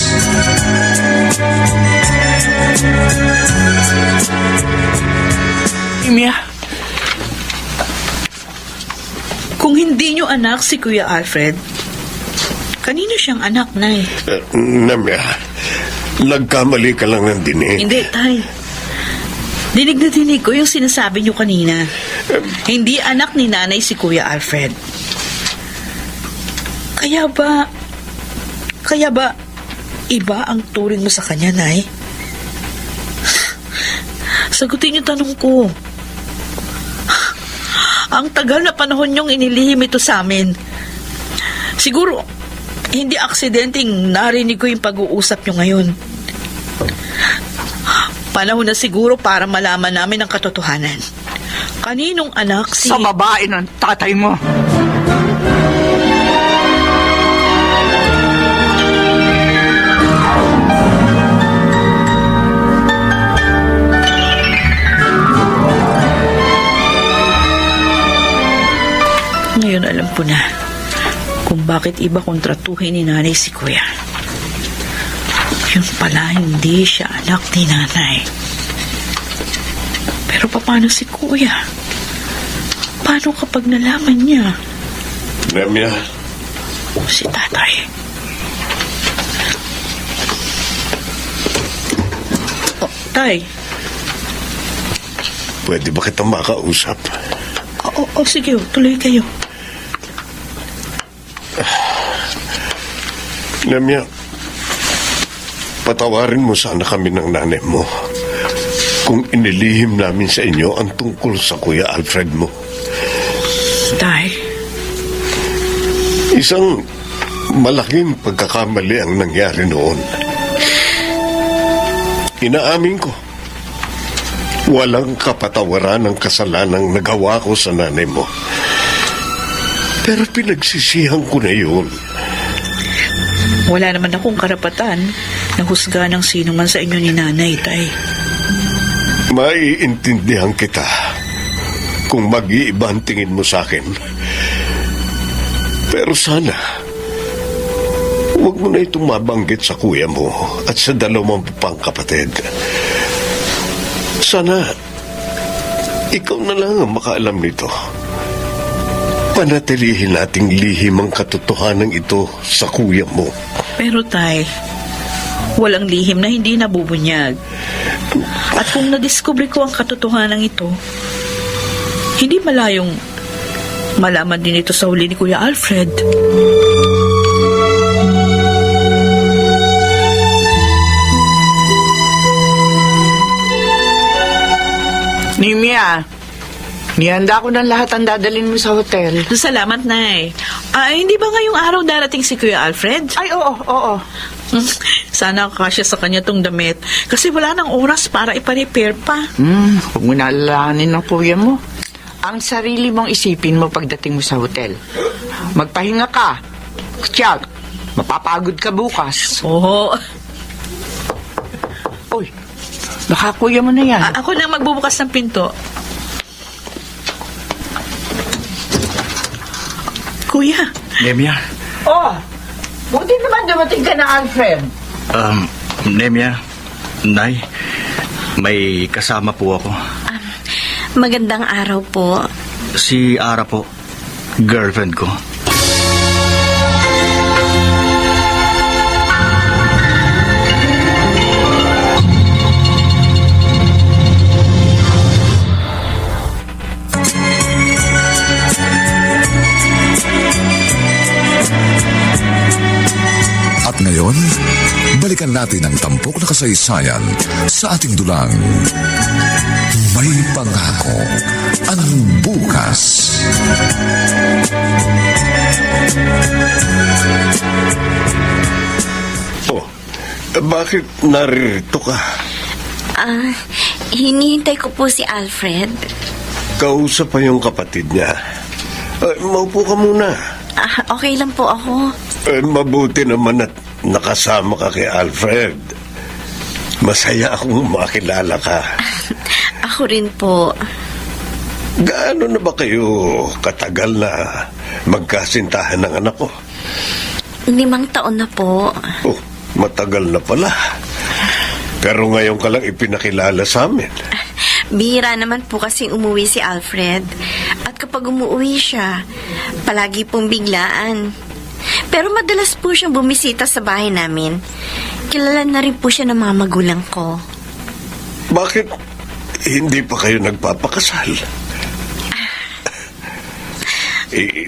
Nemya? Kung hindi nyo anak si Kuya Alfred, kanino siyang anak, Nay? Nemya, nagkamali ka lang ng dinig. Hindi, Tay. Dinig na dinig ko yung sinasabi nyo kanina. Hindi anak ni nanay si Kuya Alfred. Kaya ba, iba ang turing mo sa kanya, Nay? Sagutin yung tanong ko. Ang tagal na panahon niyong inilihim ito sa amin. Siguro, hindi aksidenteng narinig ko yung pag-uusap niyo ngayon. Panahon na siguro para malaman namin ang katotohanan. Kaninong anak si... Sa babae ng tatay mo. Ngayon alam ko na kung bakit iba kong tratuhin ni nanay si Kuya. Yun pala, hindi siya anak ni nanay. Pero paano si Kuya? Paano kapag nalaman niya? Nemya, Si tatay. Oh, tay. pwede ba kitang makausap? Sige, tuloy kayo. Nemya, patawarin mo sana kami ng nanay mo kung inilihim namin sa inyo ang tungkol sa Kuya Alfred mo. Tay, Isang malaking pagkakamali ang nangyari noon. Inaamin ko, walang kapatawaran ang kasalanang nagawa ko sa nanay mo. Pero pinagsisihan ko na yun. wala naman akong karapatan na husga ng sino man sa inyo ni nanay, tay. Maiintindihan kita kung mag-iiba ang tingin mo sa akin. Pero sana, Huwag mo na itong mabanggit sa kuya mo at sa dalawang pang kapatid. Sana ikaw na lang ang makaalam nito. Panatilihin nating lihim ang katotohanan ito sa kuya mo. Pero tay, walang lihim na hindi nabubunyag. At kung nadiskubre ko ang katotohanan ito, hindi malayong malaman din ito sa huli ni Kuya Alfred. Nimia, nihanda ko ng lahat ang dadalhin mo sa hotel. Salamat, Nay. Hindi ba ngayong araw darating si Kuya Alfred? Ay, oo. Sana kasya sa kanya tong damit. Kasi wala nang oras para ipa-repair pa. Huwag mo na alalahanin ng kuya mo. Ang sarili mong isipin mo pagdating mo sa hotel. Magpahinga ka. Tiyak, mapapagod ka bukas. Oo. Uy, nakakuya mo na yan. Ako na magbubukas ng pinto. Kuya, Nemia, Buti naman dumating ka na, Alfred. Nemia, Nay, may kasama po ako. Magandang araw po. Si Ara po, girlfriend ko. At ngayon, balikan natin ang tampok na kasaysayan sa ating dulang. May pangako ang bukas. Oh, bakit naririto ka? Hinihintay ko po si Alfred. Kausap pa yung kapatid niya. Maupo ka muna. Okay lang po ako. Mabuti naman at nakasama ka kay Alfred. Masaya akong makilala ka. Ako rin po. Gaano na ba kayo katagal na magkasintahan ng anak ko? 5 taon na po. Oh, matagal na pala. Pero ngayon ka lang ipinakilala sa amin. Bihira naman po kasing umuwi si Alfred. At kapag umuwi siya, palagi pong biglaan. Pero madalas po siyang bumisita sa bahay namin. Kilala na rin po siya ng mga magulang ko. Bakit hindi pa kayo nagpapakasal?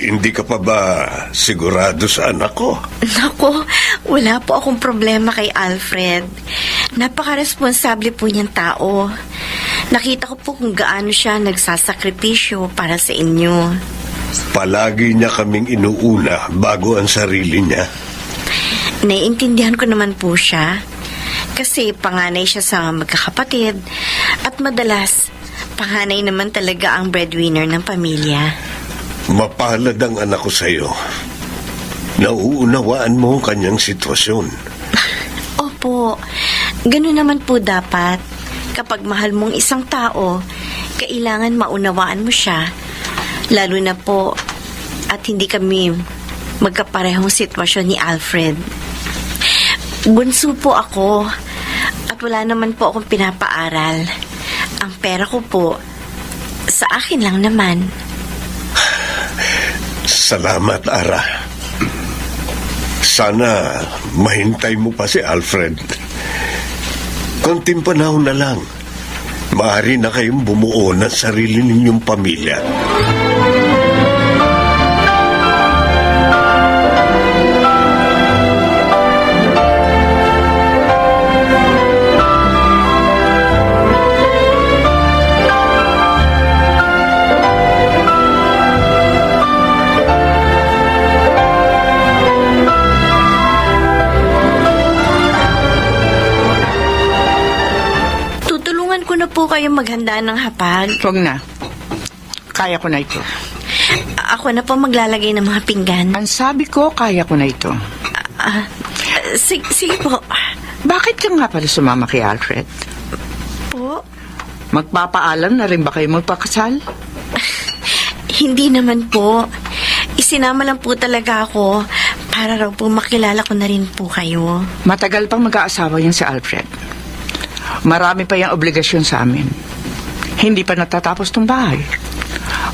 Hindi ka pa ba sigurado sa anak ko? Naku, wala po akong problema kay Alfred. Napaka-responsable po niyang tao. Nakita ko po kung gaano siya nagsasakripisyo para sa inyo. Palagi niya kaming inuuna bago ang sarili niya. Naiintindihan ko naman po siya. Kasi panganay siya sa magkakapatid. At madalas, panganay naman talaga ang breadwinner ng pamilya. Mapalad ang anak ko sa'yo. Nauunawaan mo ang kanyang sitwasyon. Opo, ganun naman po dapat. Kapag mahal mong isang tao, kailangan maunawaan mo siya. Lalo na po, at hindi kami magkaparehong sitwasyon ni Alfred. Bunso po ako, at wala naman po akong pinapaaral. Ang pera ko po, sa akin lang naman. Salamat, Ara. Sana mahintay mo pa si Alfred. Konting panahon na lang. Maaari na kayong bumuo ng sarili ninyong pamilya. Po kayong maghanda ng hapag. Huwag na. Kaya ko na ito. Ako na po maglalagay ng mga pinggan. Ang sabi ko, kaya ko na ito. Sige po. Bakit ka nga pala sumama kay Alfred? Po? Magpapaalam na rin ba kayo magpakasal? Hindi naman po. Isinama lang po talaga ako para raw po makilala ko na rin po kayo. Matagal pang mag-aasawa yan si Alfred. Marami pa yung obligasyon sa amin. Hindi pa natatapos tong bahay.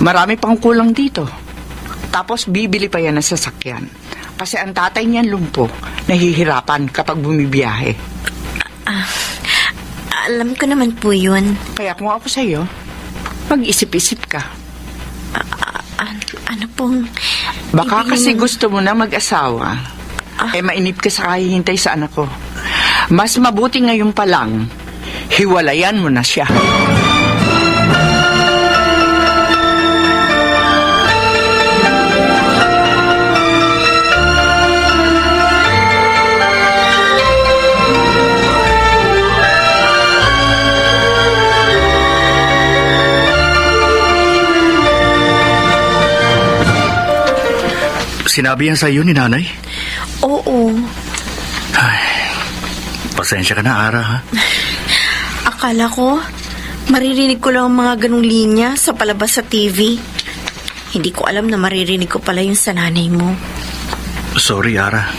Marami pang kulang dito. Tapos bibili pa yan ng sasakyan. Kasi ang tatay niyan lumpo, nahihirapan kapag bumibiyahe. Alam ko naman po yun. Kaya kung ako sa'yo, mag-isip-isip ka. Ano pong... Baka ibig kasi niyo- gusto mo na mag-asawa. Mainip ka sa kahihintay sa anak ko. Mas mabuti ngayon pa lang, hiwalayan mo na siya. Sinabi yan sa iyo ni nanay? Oo. Pasensya ka na, Ara, ha? Akala ko, maririnig ko lang ang mga ganong linya sa palabas sa TV. Hindi ko alam na maririnig ko pala yung sa nanay mo. Sorry, Ara.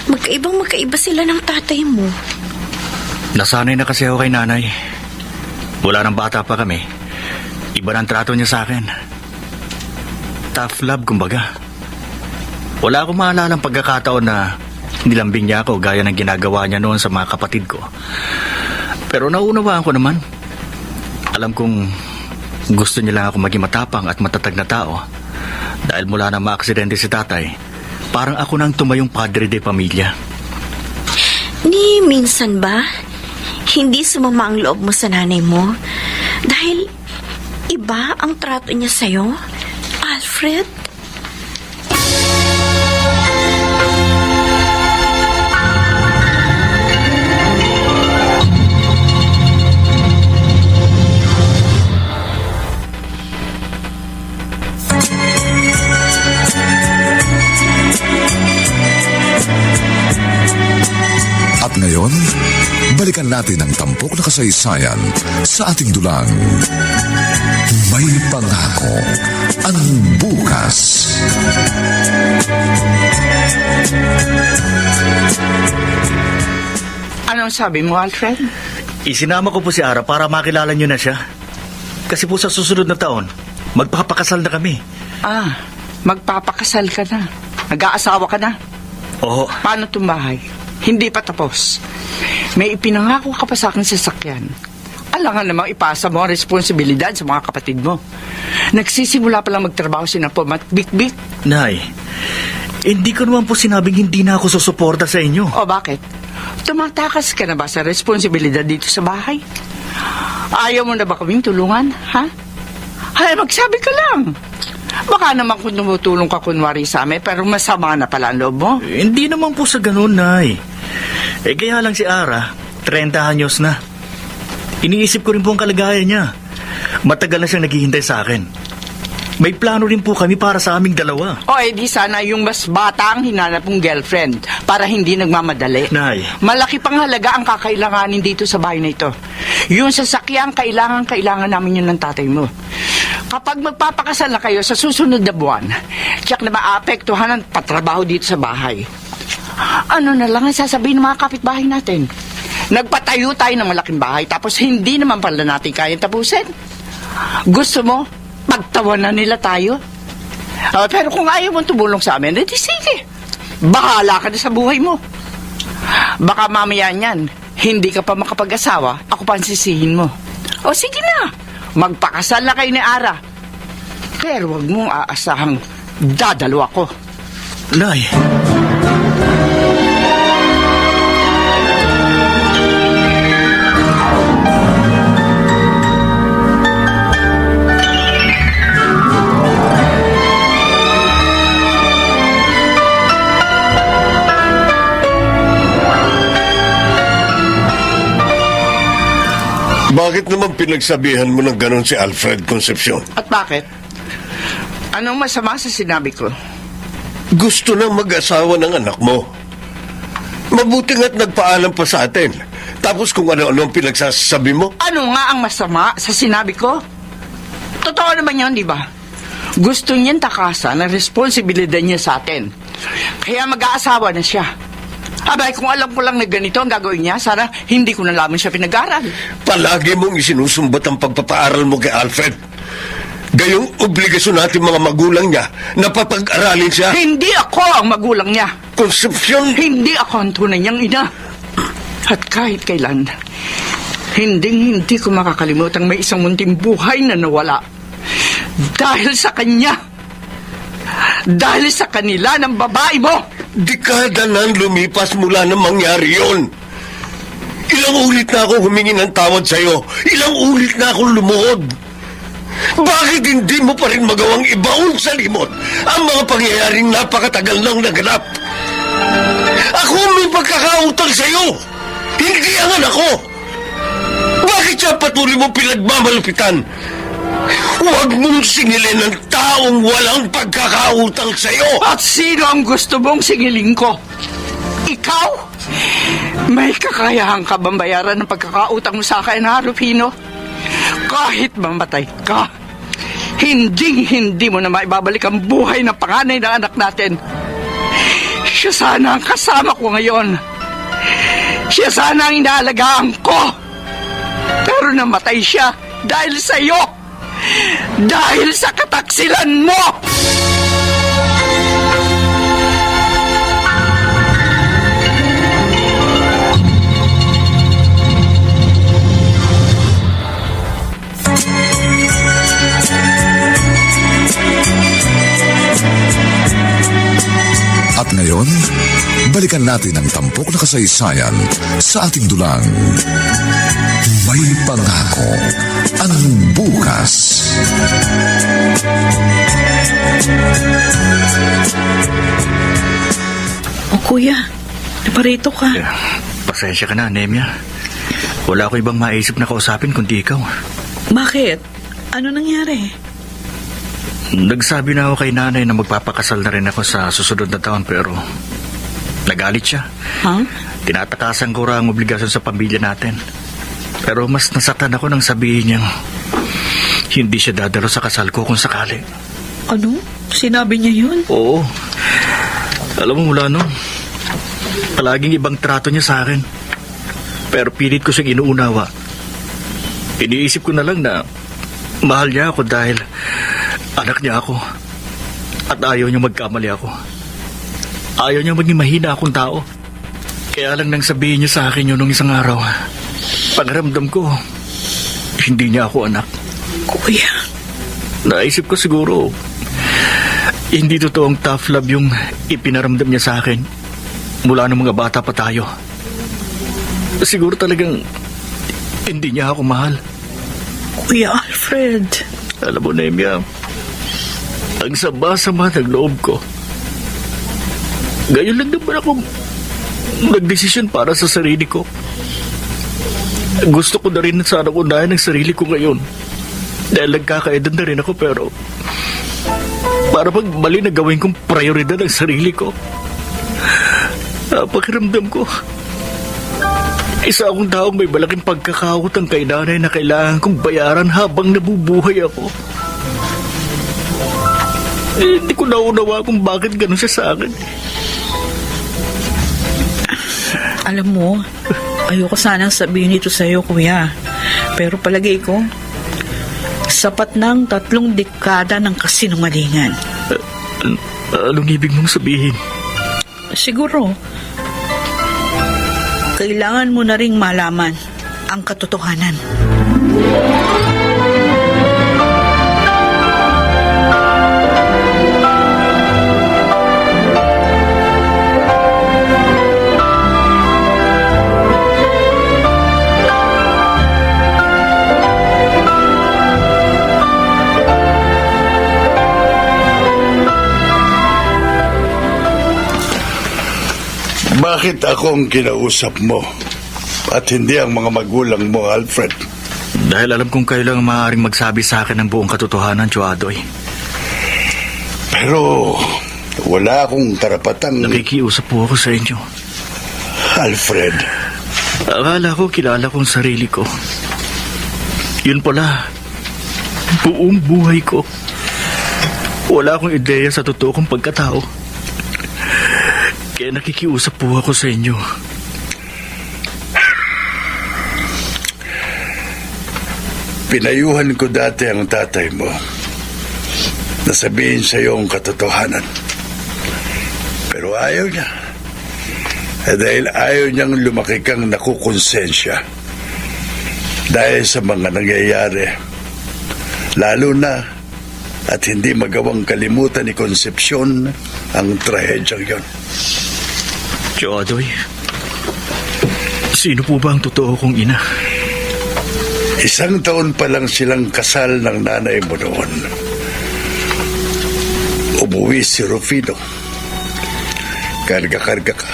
Magkaiba sila ng tatay mo. Nasanay na kasi ako kay nanay. Wala nang bata pa kami. Iba ng trato niya sa akin. Tough love, kumbaga. Wala akong maalalang pagkakataon na nilambing niya ako gaya ng ginagawa niya noon sa mga kapatid ko. Pero naunawaan ko naman. Alam kong gusto niya lang ako maging matapang at matatag na tao. Dahil mula na maaksidente si tatay, parang ako nang tumayong padre de pamilya. Ni minsan ba, hindi sumama ang loob mo sa nanay mo? Dahil iba ang trato niya sa'yo, Alfred? At ngayon, balikan natin ang tampok na kasaysayan sa ating dulang. May pangako ang bukas. Anong sabi mo, Alfred? Isinama ko po si Ara para makilala niyo na siya. Kasi po sa susunod na taon, magpapakasal na kami. Magpapakasal ka na. Nag-aasawa ka na. Oo. Paano itong bahay? Hindi pa tapos. May ipinangako ka pa sa akin sasakyan. Alangan namang ipasa mo ang responsibilidad sa mga kapatid mo. Nagsisimula pa lang magtrabaho si Napo matbik-bik. Nay, hindi ko naman po sinabing hindi na ako susuporta sa inyo. O bakit? Tumatakas ka na ba sa responsibilidad dito sa bahay? Ayaw mo na ba kaming tulungan, ha? Hay, magsabi ka lang. Baka naman kung tumutulong ka kunwari sa amin, pero masama na pala ang loob mo. Hindi naman po sa ganun, Nay. Kaya lang si Ara, 30 anyos na. Iniisip ko rin po ang kalagayan niya. Matagal na siyang naghihintay sa akin. May plano rin po kami para sa aming dalawa. O, di sana yung mas bata ang hinanap mong girlfriend para hindi nagmamadali. Nay. Malaki pang halaga ang kakailanganin dito sa bahay na ito. Yung sasakyan, kailangan namin yun ng tatay mo. Kapag magpapakasal na kayo sa susunod na buwan, tiyak na maapektuhan ang patrabaho dito sa bahay. Ano na lang ang sasabihin ng mga kapitbahay natin? Nagpatayo tayo ng malaking bahay tapos hindi naman pala natin kayang tapusin. Gusto mo, pagtawanan nila tayo? Pero kung ayaw mong tumulong sa amin, edi sige. Bahala ka na sa buhay mo. Baka mamaya niyan, hindi ka pa makapag-asawa, ako pa ang sisihin mo. O sige na, magpakasal na kayo ni Ara. Pero wag mong aasahang dadalo ako. Nay. Bakit naman pinagsabihan mo ng ganon si Alfred Concepcion? At bakit? Anong masama sa sinabi ko? Gusto nang mag-asawa ng anak mo. Mabuti nga't nagpaalam pa sa atin. Tapos kung ano-ano ang pinagsasabi mo. Ano nga ang masama sa sinabi ko? Totoo naman yun, di ba? Gusto niyang takasan ang responsibilidad niya sa atin. Kaya mag-aasawa na siya. Abay, kung alam ko lang na ganito ang gagawin niya, sana hindi ko na lamang siya pinag-aral. Palagi mong isinusumbat ang pagpapaaral mo kay Alfred. Gayong obligasyon natin mga magulang niya na papag-aralin siya. Hindi ako ang magulang niya. Konsepsyon. Hindi ako ang tunay niyang ina. At kahit kailan, hindi ko makakalimutan may isang munting buhay na nawala. Dahil sa kanya. Dahil sa kanila ng babae mo. Dekada nang lumipas mula nang mangyari yon. Ilang ulit na ako humingi ng tawad sa'yo. Ilang ulit na akong lumuhod. Bakit hindi mo pa rin magawang ibaon sa limot ang mga pangyayaring napakatagal nang naganap? Ako may pagkakautang sa'yo. Hindi ang anak ko. Bakit siya patuloy mo pinagmamalupitan? Huwag mong singilin ng taong walang pagkakautang sa'yo. At sino ang gusto mong singilin ko? Ikaw? May kakayahan ka bang bayaran ng pagkakautang mo sa akin, ha, Rufino? Kahit mamatay ka, hindi mo na maibabalik ang buhay ng panganay ng anak natin. Siya sana ang kasama ko ngayon. Siya sana ang inaalagaan ko. Pero namatay siya dahil sa iyo. Dahil sa kataksilan mo! At ngayon, balikan natin ang tampok na kasaysayan sa ating dulang. May pangako ang bukas. O kuya, naparito ka. Pasensya ka na, Nemya. Wala ko ibang maisip na kausapin kundi ikaw. Bakit? Ano nangyari? Nagsabi na ako kay nanay na magpapakasal na rin ako sa susunod na taon pero nagalit siya. Ha? Tinatakasan ko ra ang obligasyon sa pamilya natin. Pero mas nasaktan ako nang sabihin niyang hindi siya dadalo sa kasal ko kung sakali. Ano? Sinabi niya yun? Oo. Alam mo mula nun, palaging ibang trato niya sa akin. Pero pilit ko siyang inuunawa. Iniisip ko na lang na mahal niya ako dahil anak niya ako. At ayaw niya magkamali ako. Ayaw niya maging mahina akong tao. Kaya lang nang sabihin niya sa akin yun nung isang araw, pagramdam ko, hindi niya ako anak. Kuya. Naisip ko siguro, hindi totoong tough love yung ipinaramdam niya sa akin mula nung mga bata pa tayo. Siguro talagang hindi niya ako mahal. Kuya Alfred. Alam mo, Nemya, ang sama-sama ng loob ko. Ngayon lang naman ako nagdesisyon para sa sarili ko. Gusto ko na rin sana unahin ang sarili ko ngayon. Dahil nagkakaedad na rin ako pero para pag mali na gawin kong prioridad ang sarili ko. Pakiramdam ko, isa akong taong may malaking pagkakautang kay nanay na kailangan kong bayaran habang nabubuhay ako. Hindi ko naunawa kung bakit ganun siya sa akin. Alam mo, ayoko sanang sabihin ito sa'yo, kuya. Pero palagay ko, sapat ng 3 dekada ng kasinungalingan. Anong ibig mong sabihin? Siguro, kailangan mo na ring malaman ang katotohanan. Bakit ako ang kinausap mo at hindi ang mga magulang mo, Alfred? Dahil alam kong kayo lang maaaring magsabi sa akin ng buong katotohanan, Chuadoy. Pero wala akong karapatang... Nakikiusap po ako sa inyo. Alfred. Akala ko kilala kong sarili ko. Yun pala, buong buhay ko. Wala akong ideya sa totoo kong pagkatao. Kaya nakikiusap po ako sa inyo. Pinayuhan ko dati ang tatay mo na sabihin sa iyo ang katotohanan. Pero ayaw niya. Dahil ayaw niyang lumaki kang nakukonsensya. Dahil sa mga nangyayari. Lalo na at hindi magawang kalimutan ni Concepcion ang trahedyang yon. Jodoy, sino po ba ang totoo kong ina? 1 taon pa lang silang kasal ng nanay mo noon. Umuwi si Rufino. Karga-karga ka.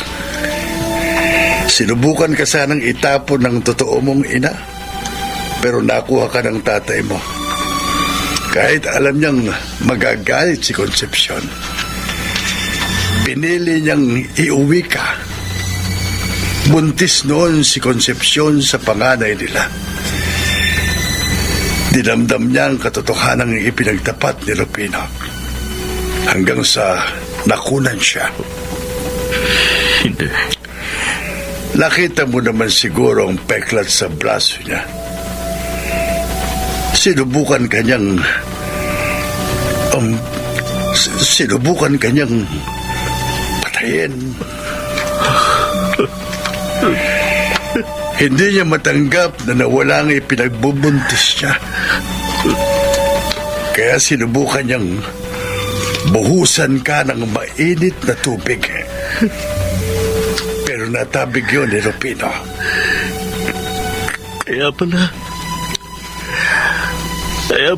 Sinubukan ka sanang itapon ng totoo mong ina, pero nakuha ka ng tatay mo. Kahit alam niyang magagalit si Concepcion, pinili niyang iuwi ka. Buntis noon si Concepcion sa panganay nila. Dinamdam niya ang katotohanan ng ipinagtapat ni Rufino hanggang sa nakunan siya. Hindi. Nakita mo naman siguro ang peklat sa braso niya. Sinubukan kanyang patayin. Hindi niya matanggap na nawala ang ipinagbubuntis niya. Kaya sinubukan niyang buhusan ka ng mainit na tubig. Pero natabig yun ni Rufino. Kaya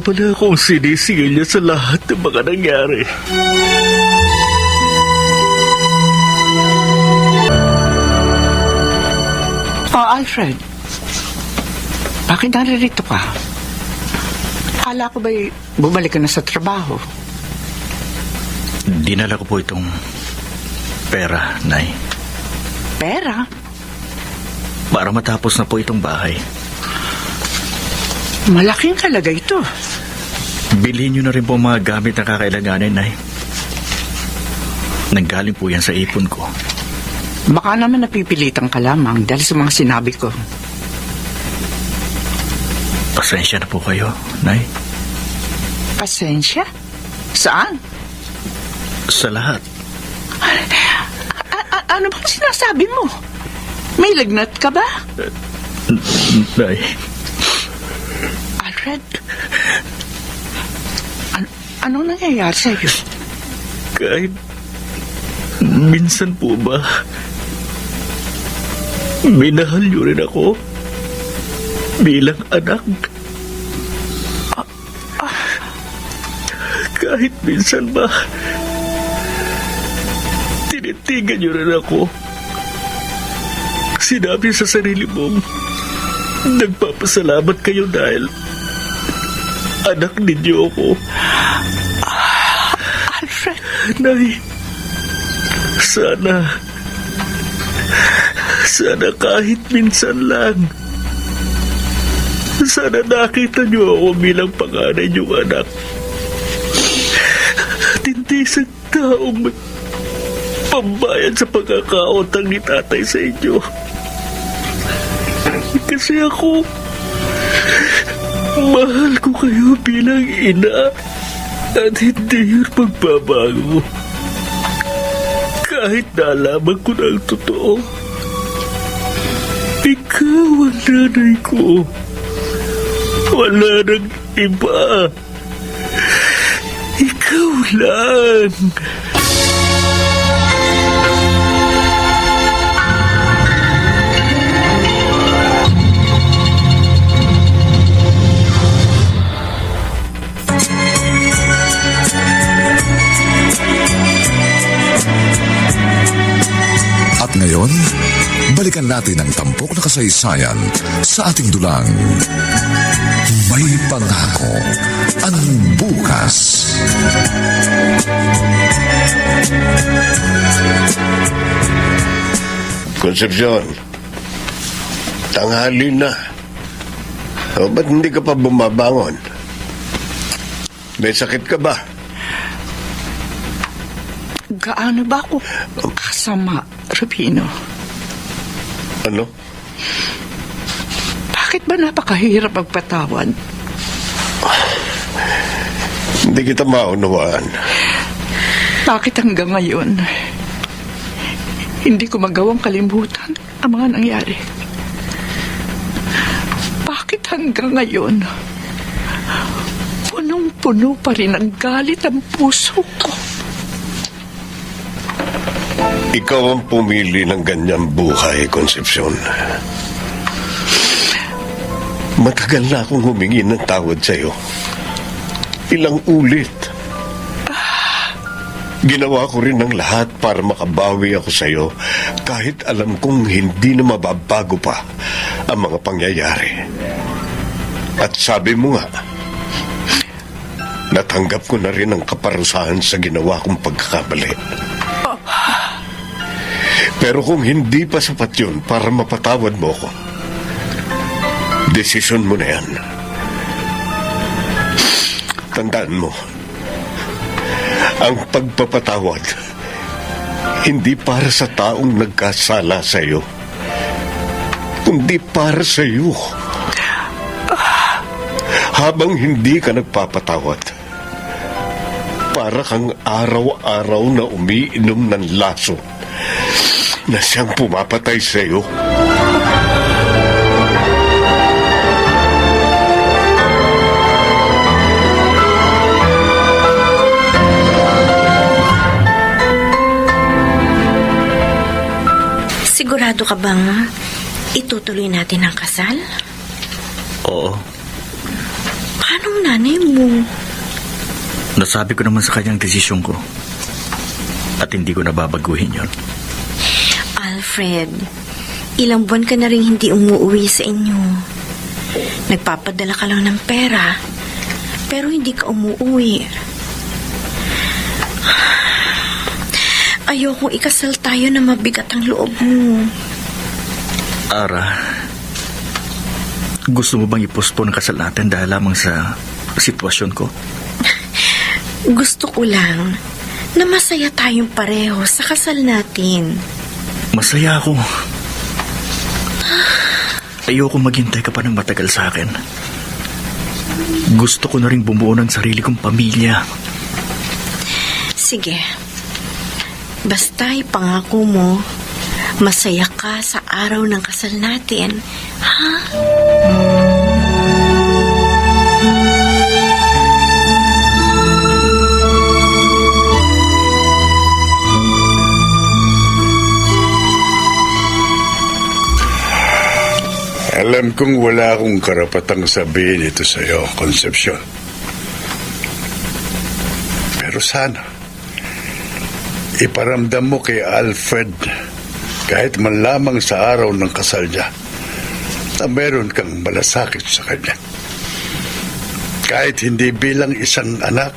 pala akong sinisingil niya sa lahat ng mga nangyari. Alfred, bakit naririto ka? Akala ko ba'y bumalik ka na sa trabaho? Dinala ko po itong pera, Nay. Pera? Para matapos na po itong bahay. Malaking halaga ito. Bilhin niyo na rin po ang mga gamit na kakailanganin, Nay. Nanggaling po yan sa ipon ko. Baka naman napipilitan ka lamang dahil sa mga sinabi ko. Pasensya na po kayo, Nay. Pasensya? Saan? Sa lahat. Ano bang sinasabi mo? May lagnat ka ba? Nay. Alfred? Anong nangyayari sa'yo? Kahit minsan po ba minahal niyo rin ako bilang anak? Kahit minsan ba tinitigan niyo rin ako? Sinabi sa sarili mong nagpapasalamat kayo dahil anak ninyo ako. Alfred? Nay, sana kahit minsan lang, sana nakita niyo ako bilang panganay niyong anak. At hindi sa taong may pambayad sa pagkakautang ni tatay sa inyo. Kasi ako, mahal ko kayo bilang ina at hindi yun magbabago. Kahit nalaman ko na ang totoo, ikaw ang nanay ko. Wala nang iba. Ikaw lang. At ngayon, balikan natin ang tampok na kasaysayan sa ating dulang. May pangako ang bukas. Concepcion, tanghali na. O, ba't hindi ka pa bumabangon? May sakit ka ba? Gaano ba ako kasama, Rufino? Ano? Bakit ba napakahirap magpatawad? Hindi kita maunawaan. Bakit hanggang ngayon, hindi ko magawang kalimutan ang mga nangyari? Bakit hanggang ngayon, punong-puno pa rin ang galit ang puso ko? Ikaw ang pumili ng ganyang buhay, Concepcion. Matagal na akong humingi ng tawad sa'yo. Ilang ulit. Ginawa ko rin ng lahat para makabawi ako sa'yo kahit alam kong hindi na mababago pa ang mga pangyayari. At sabi mo nga, natanggap ko na rin ang kaparusahan sa ginawa kong pagkakamali. Pero kung hindi pa sapat yun para mapatawad mo ko, desisyon mo na yan. Tandaan mo, ang pagpapatawad hindi para sa taong nagkasala sa iyo, kundi para sa iyo. Habang hindi ka nagpapatawad, para kang araw-araw na umiinom ng laso na siyang pumapatay sa iyo. Sigurado ka bang itutuloy natin ang kasal? Oo. Paano ang nanay mo? Nasabi ko naman sa kanyang desisyon ko. At hindi ko nababaguhin yon. Alfred, ilang buwan ka na rin hindi umuwi sa inyo. Nagpapadala ka lang ng pera, pero hindi ka umuwi. Ayokong ikasal tayo na mabigat ang loob mo. Ara, gusto mo bang i-postpone ang kasal natin dahil lamang sa sitwasyon ko? Gusto ko lang na masaya tayong pareho sa kasal natin. Masaya ako. Ayoko maghintay ka pa ng matagal sa akin. Gusto ko na rin bumuo ng sarili kong pamilya. Sige. Basta ipangako mo, masaya ka sa araw ng kasal natin. Ha? Alam kong wala akong karapatang sabihin ito sa iyo, Concepcion. Pero sana, iparamdam mo kay Alfred, kahit man lamang sa araw ng kasal niya, na meron kang malasakit sa kanya. Kahit hindi bilang isang anak,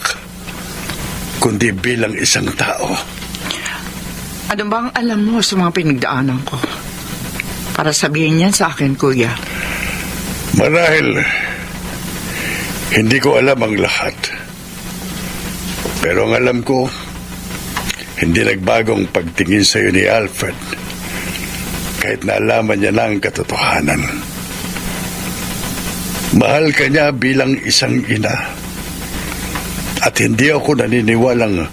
kundi bilang isang tao. Ano bang alam mo sa mga pinagdaanan ko? Para sabihin yan sa akin, Kuya. Marahil, hindi ko alam ang lahat. Pero ang alam ko, hindi nagbagong pagtingin sa iyo ni Alfred, kahit naalaman niya na ang katotohanan. Mahal ka niya bilang isang ina. At hindi ako naniniwalang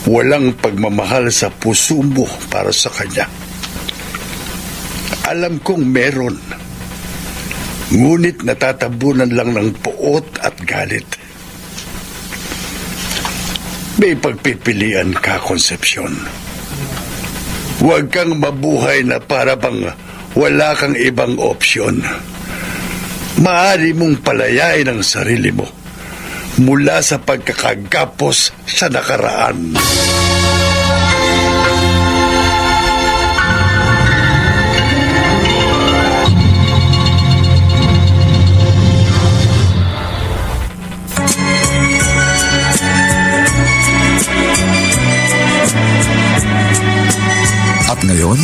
walang pagmamahal sa puso mo para sa kanya. Alam kong meron. Ngunit natatabunan lang ng puot at galit. May pagpipilian ka, Concepcion. Huwag kang mabuhay na para bang wala kang ibang opsyon. Maaari mong palayain ang sarili mo mula sa pagkakagapos sa nakaraan. At ngayon,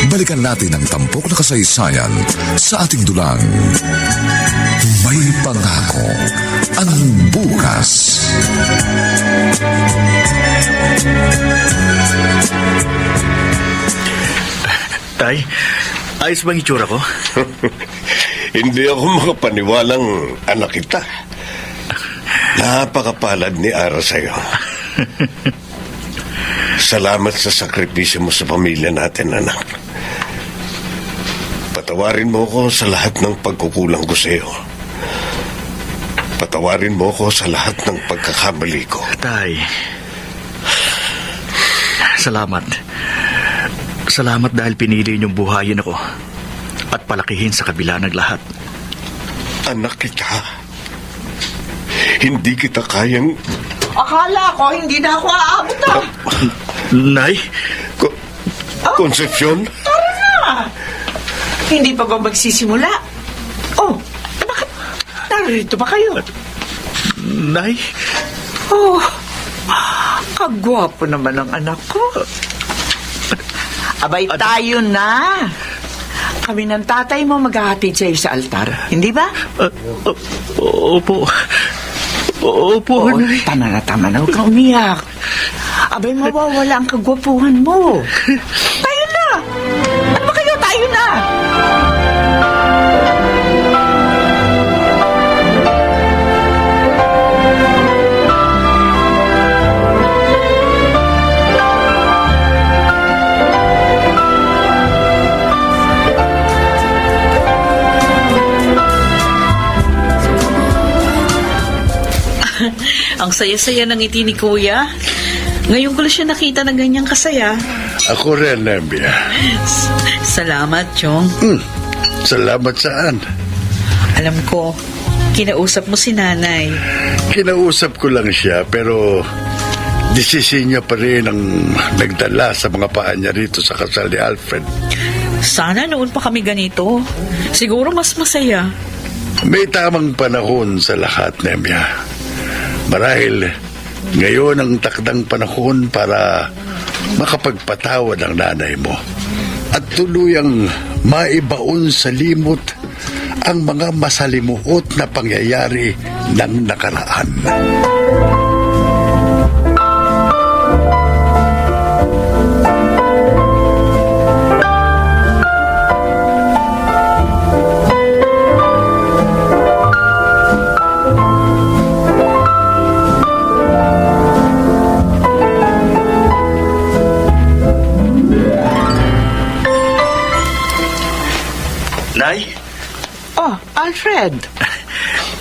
balikan natin ang tampok na kasaysayan sa ating dulang. May pangako ang bukas. Tay, ayos bang itsura ko? Hindi ako makapaniwalang anak kita. Napakapalad ni Ara sa'yo. Salamat sa sakripisyo mo sa pamilya natin, anak. Patawarin mo ko sa lahat ng pagkukulang ko sa iyo. Patawarin mo ko sa lahat ng pagkakamali ko. Tay, salamat. Salamat dahil pinili niyong buhayin ako at palakihin sa kabila ng lahat. Anak kita, hindi kita kayang... Akala ko hindi na ako aabot ah. Nay? Concepcion? Tara na! Hindi pa ba magsisimula? Oh, bakit narito ba kayo? Nay? Oh, kagwapo naman ang anak ko. Abay, tayo na. Kami ng tatay mo maghahatid sa'yo sa altar. Hindi ba? Opo. Opo, Oo, Nay. tama na. Huwag kang umiyak. Abay, mawawala ang kagwapuhan mo. Tayo na! Ano ba kayo? Tayo na! Ang saya-saya ng ngiti ni Kuya. Ngayon ko lang siya nakita na ganyang kasaya. Ako rin, Nembia. Salamat, Chong. Salamat saan? Alam ko, kinausap mo si Nanay. Kinausap ko lang siya, pero desisyon niya pa rin ang nagdala sa mga paa niya rito sa kasal ni Alfred. Sana noon pa kami ganito. Siguro mas masaya. May tamang panahon sa lahat, Nembia. Marahil ngayon ang takdang panahon para makapagpatawad ang nanay mo at tuluyang maibaon sa limot ang mga masalimuot na pangyayari ng nakaraan. Nay? Oh, Alfred.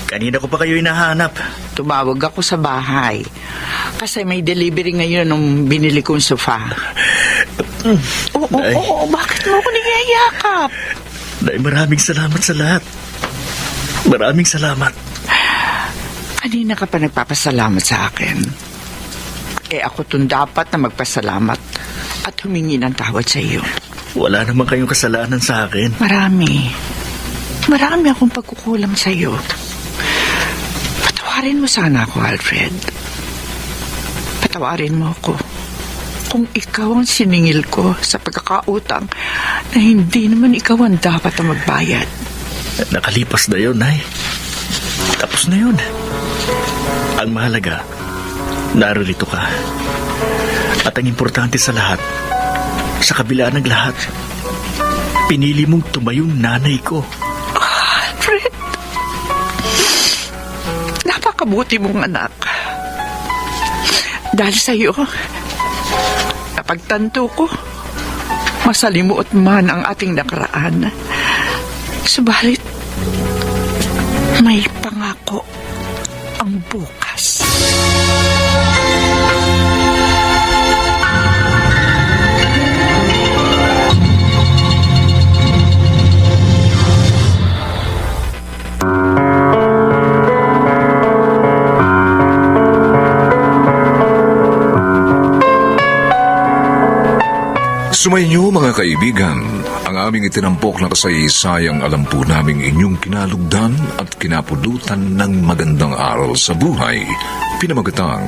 Kanina ko pa kayo hinahanap. Tumawag ako sa bahay. Kasi may delivery ngayon nung binili kong sofa. Oo, bakit mo ako niyayakap? Nay, maraming salamat sa lahat. Maraming salamat. Kanina ka pa nagpapasalamat sa akin. Ako tong dapat na magpasalamat at humingi ng tawad sa iyo. Wala naman kayong kasalanan sa akin. Marami akong pagkukulang sa iyo. Patawarin mo sana ako, Alfred. Patawarin mo ako. Kung ikaw ang siningil ko sa pagkakautang na hindi naman ikaw ang dapat na magbayad. Nakalipas na yun, Nay. Tapos na yun. Ang mahalaga, narito ka. At ang importante sa lahat, sa kabila ng lahat, pinili mong tumayong nanay ko. Alfred, napakabuti mong anak. Dahil sa iyo, napagtanto ko, masalimuot man ang ating nakaraan. Subalit, may pangako ang bukas. Sumainyo mga kaibigan, ang aming itinampok na kasaysayang alam po naming inyong kinalugdan at kinapulutan ng magandang aral sa buhay, pinamagatang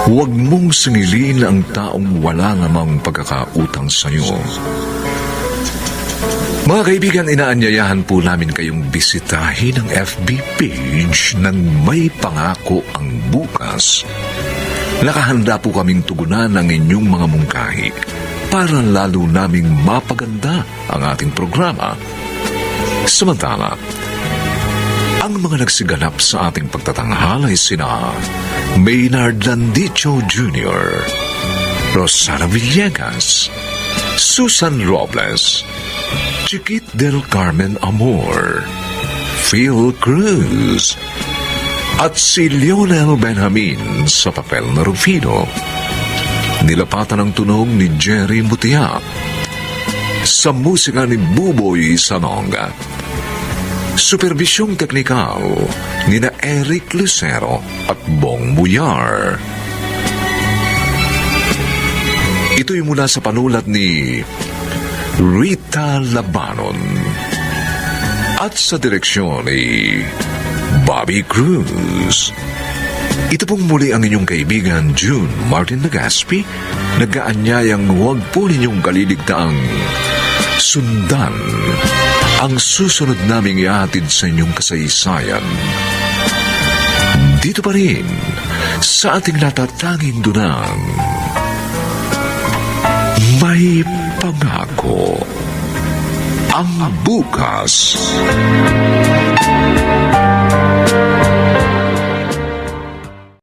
Huwag mong singilin ang taong wala namang pagkakautang sa iyo. Mga kaibigan, inaanyayahan po namin kayong bisitahin ang FB page ng May Pangako ang Bukas. Nakahanda po kaming tugunan ang inyong mga mungkahi para lalo naming mapaganda ang ating programa. Samantala, ang mga nagsiganap sa ating pagtatanghalay sina Maynard Landicho Jr., Rosana Villegas, Susan Robles, Chiquit del Carmen Amor, Phil Cruz, at si Lionel Benjamin sa papel na Rufino. Nilapatan ang tunog ni Jerry Mutia. Sa musika ni Buboy Sanonga. Supervisyong teknikal ni na Eric Lucero at Bong Muyar. Ito'y mula sa panulat ni Rita Labanon at sa direksyon ni Bobby Cruz. Ito pong muli ang inyong kaibigan June Martin Legaspi, nag-aanyayang huwag po ninyong kaliligtaang sundan ang susunod naming ihatid sa inyong kasaysayan. Dito pa rin sa ating natatanging dunang May Pangako ang Bukas.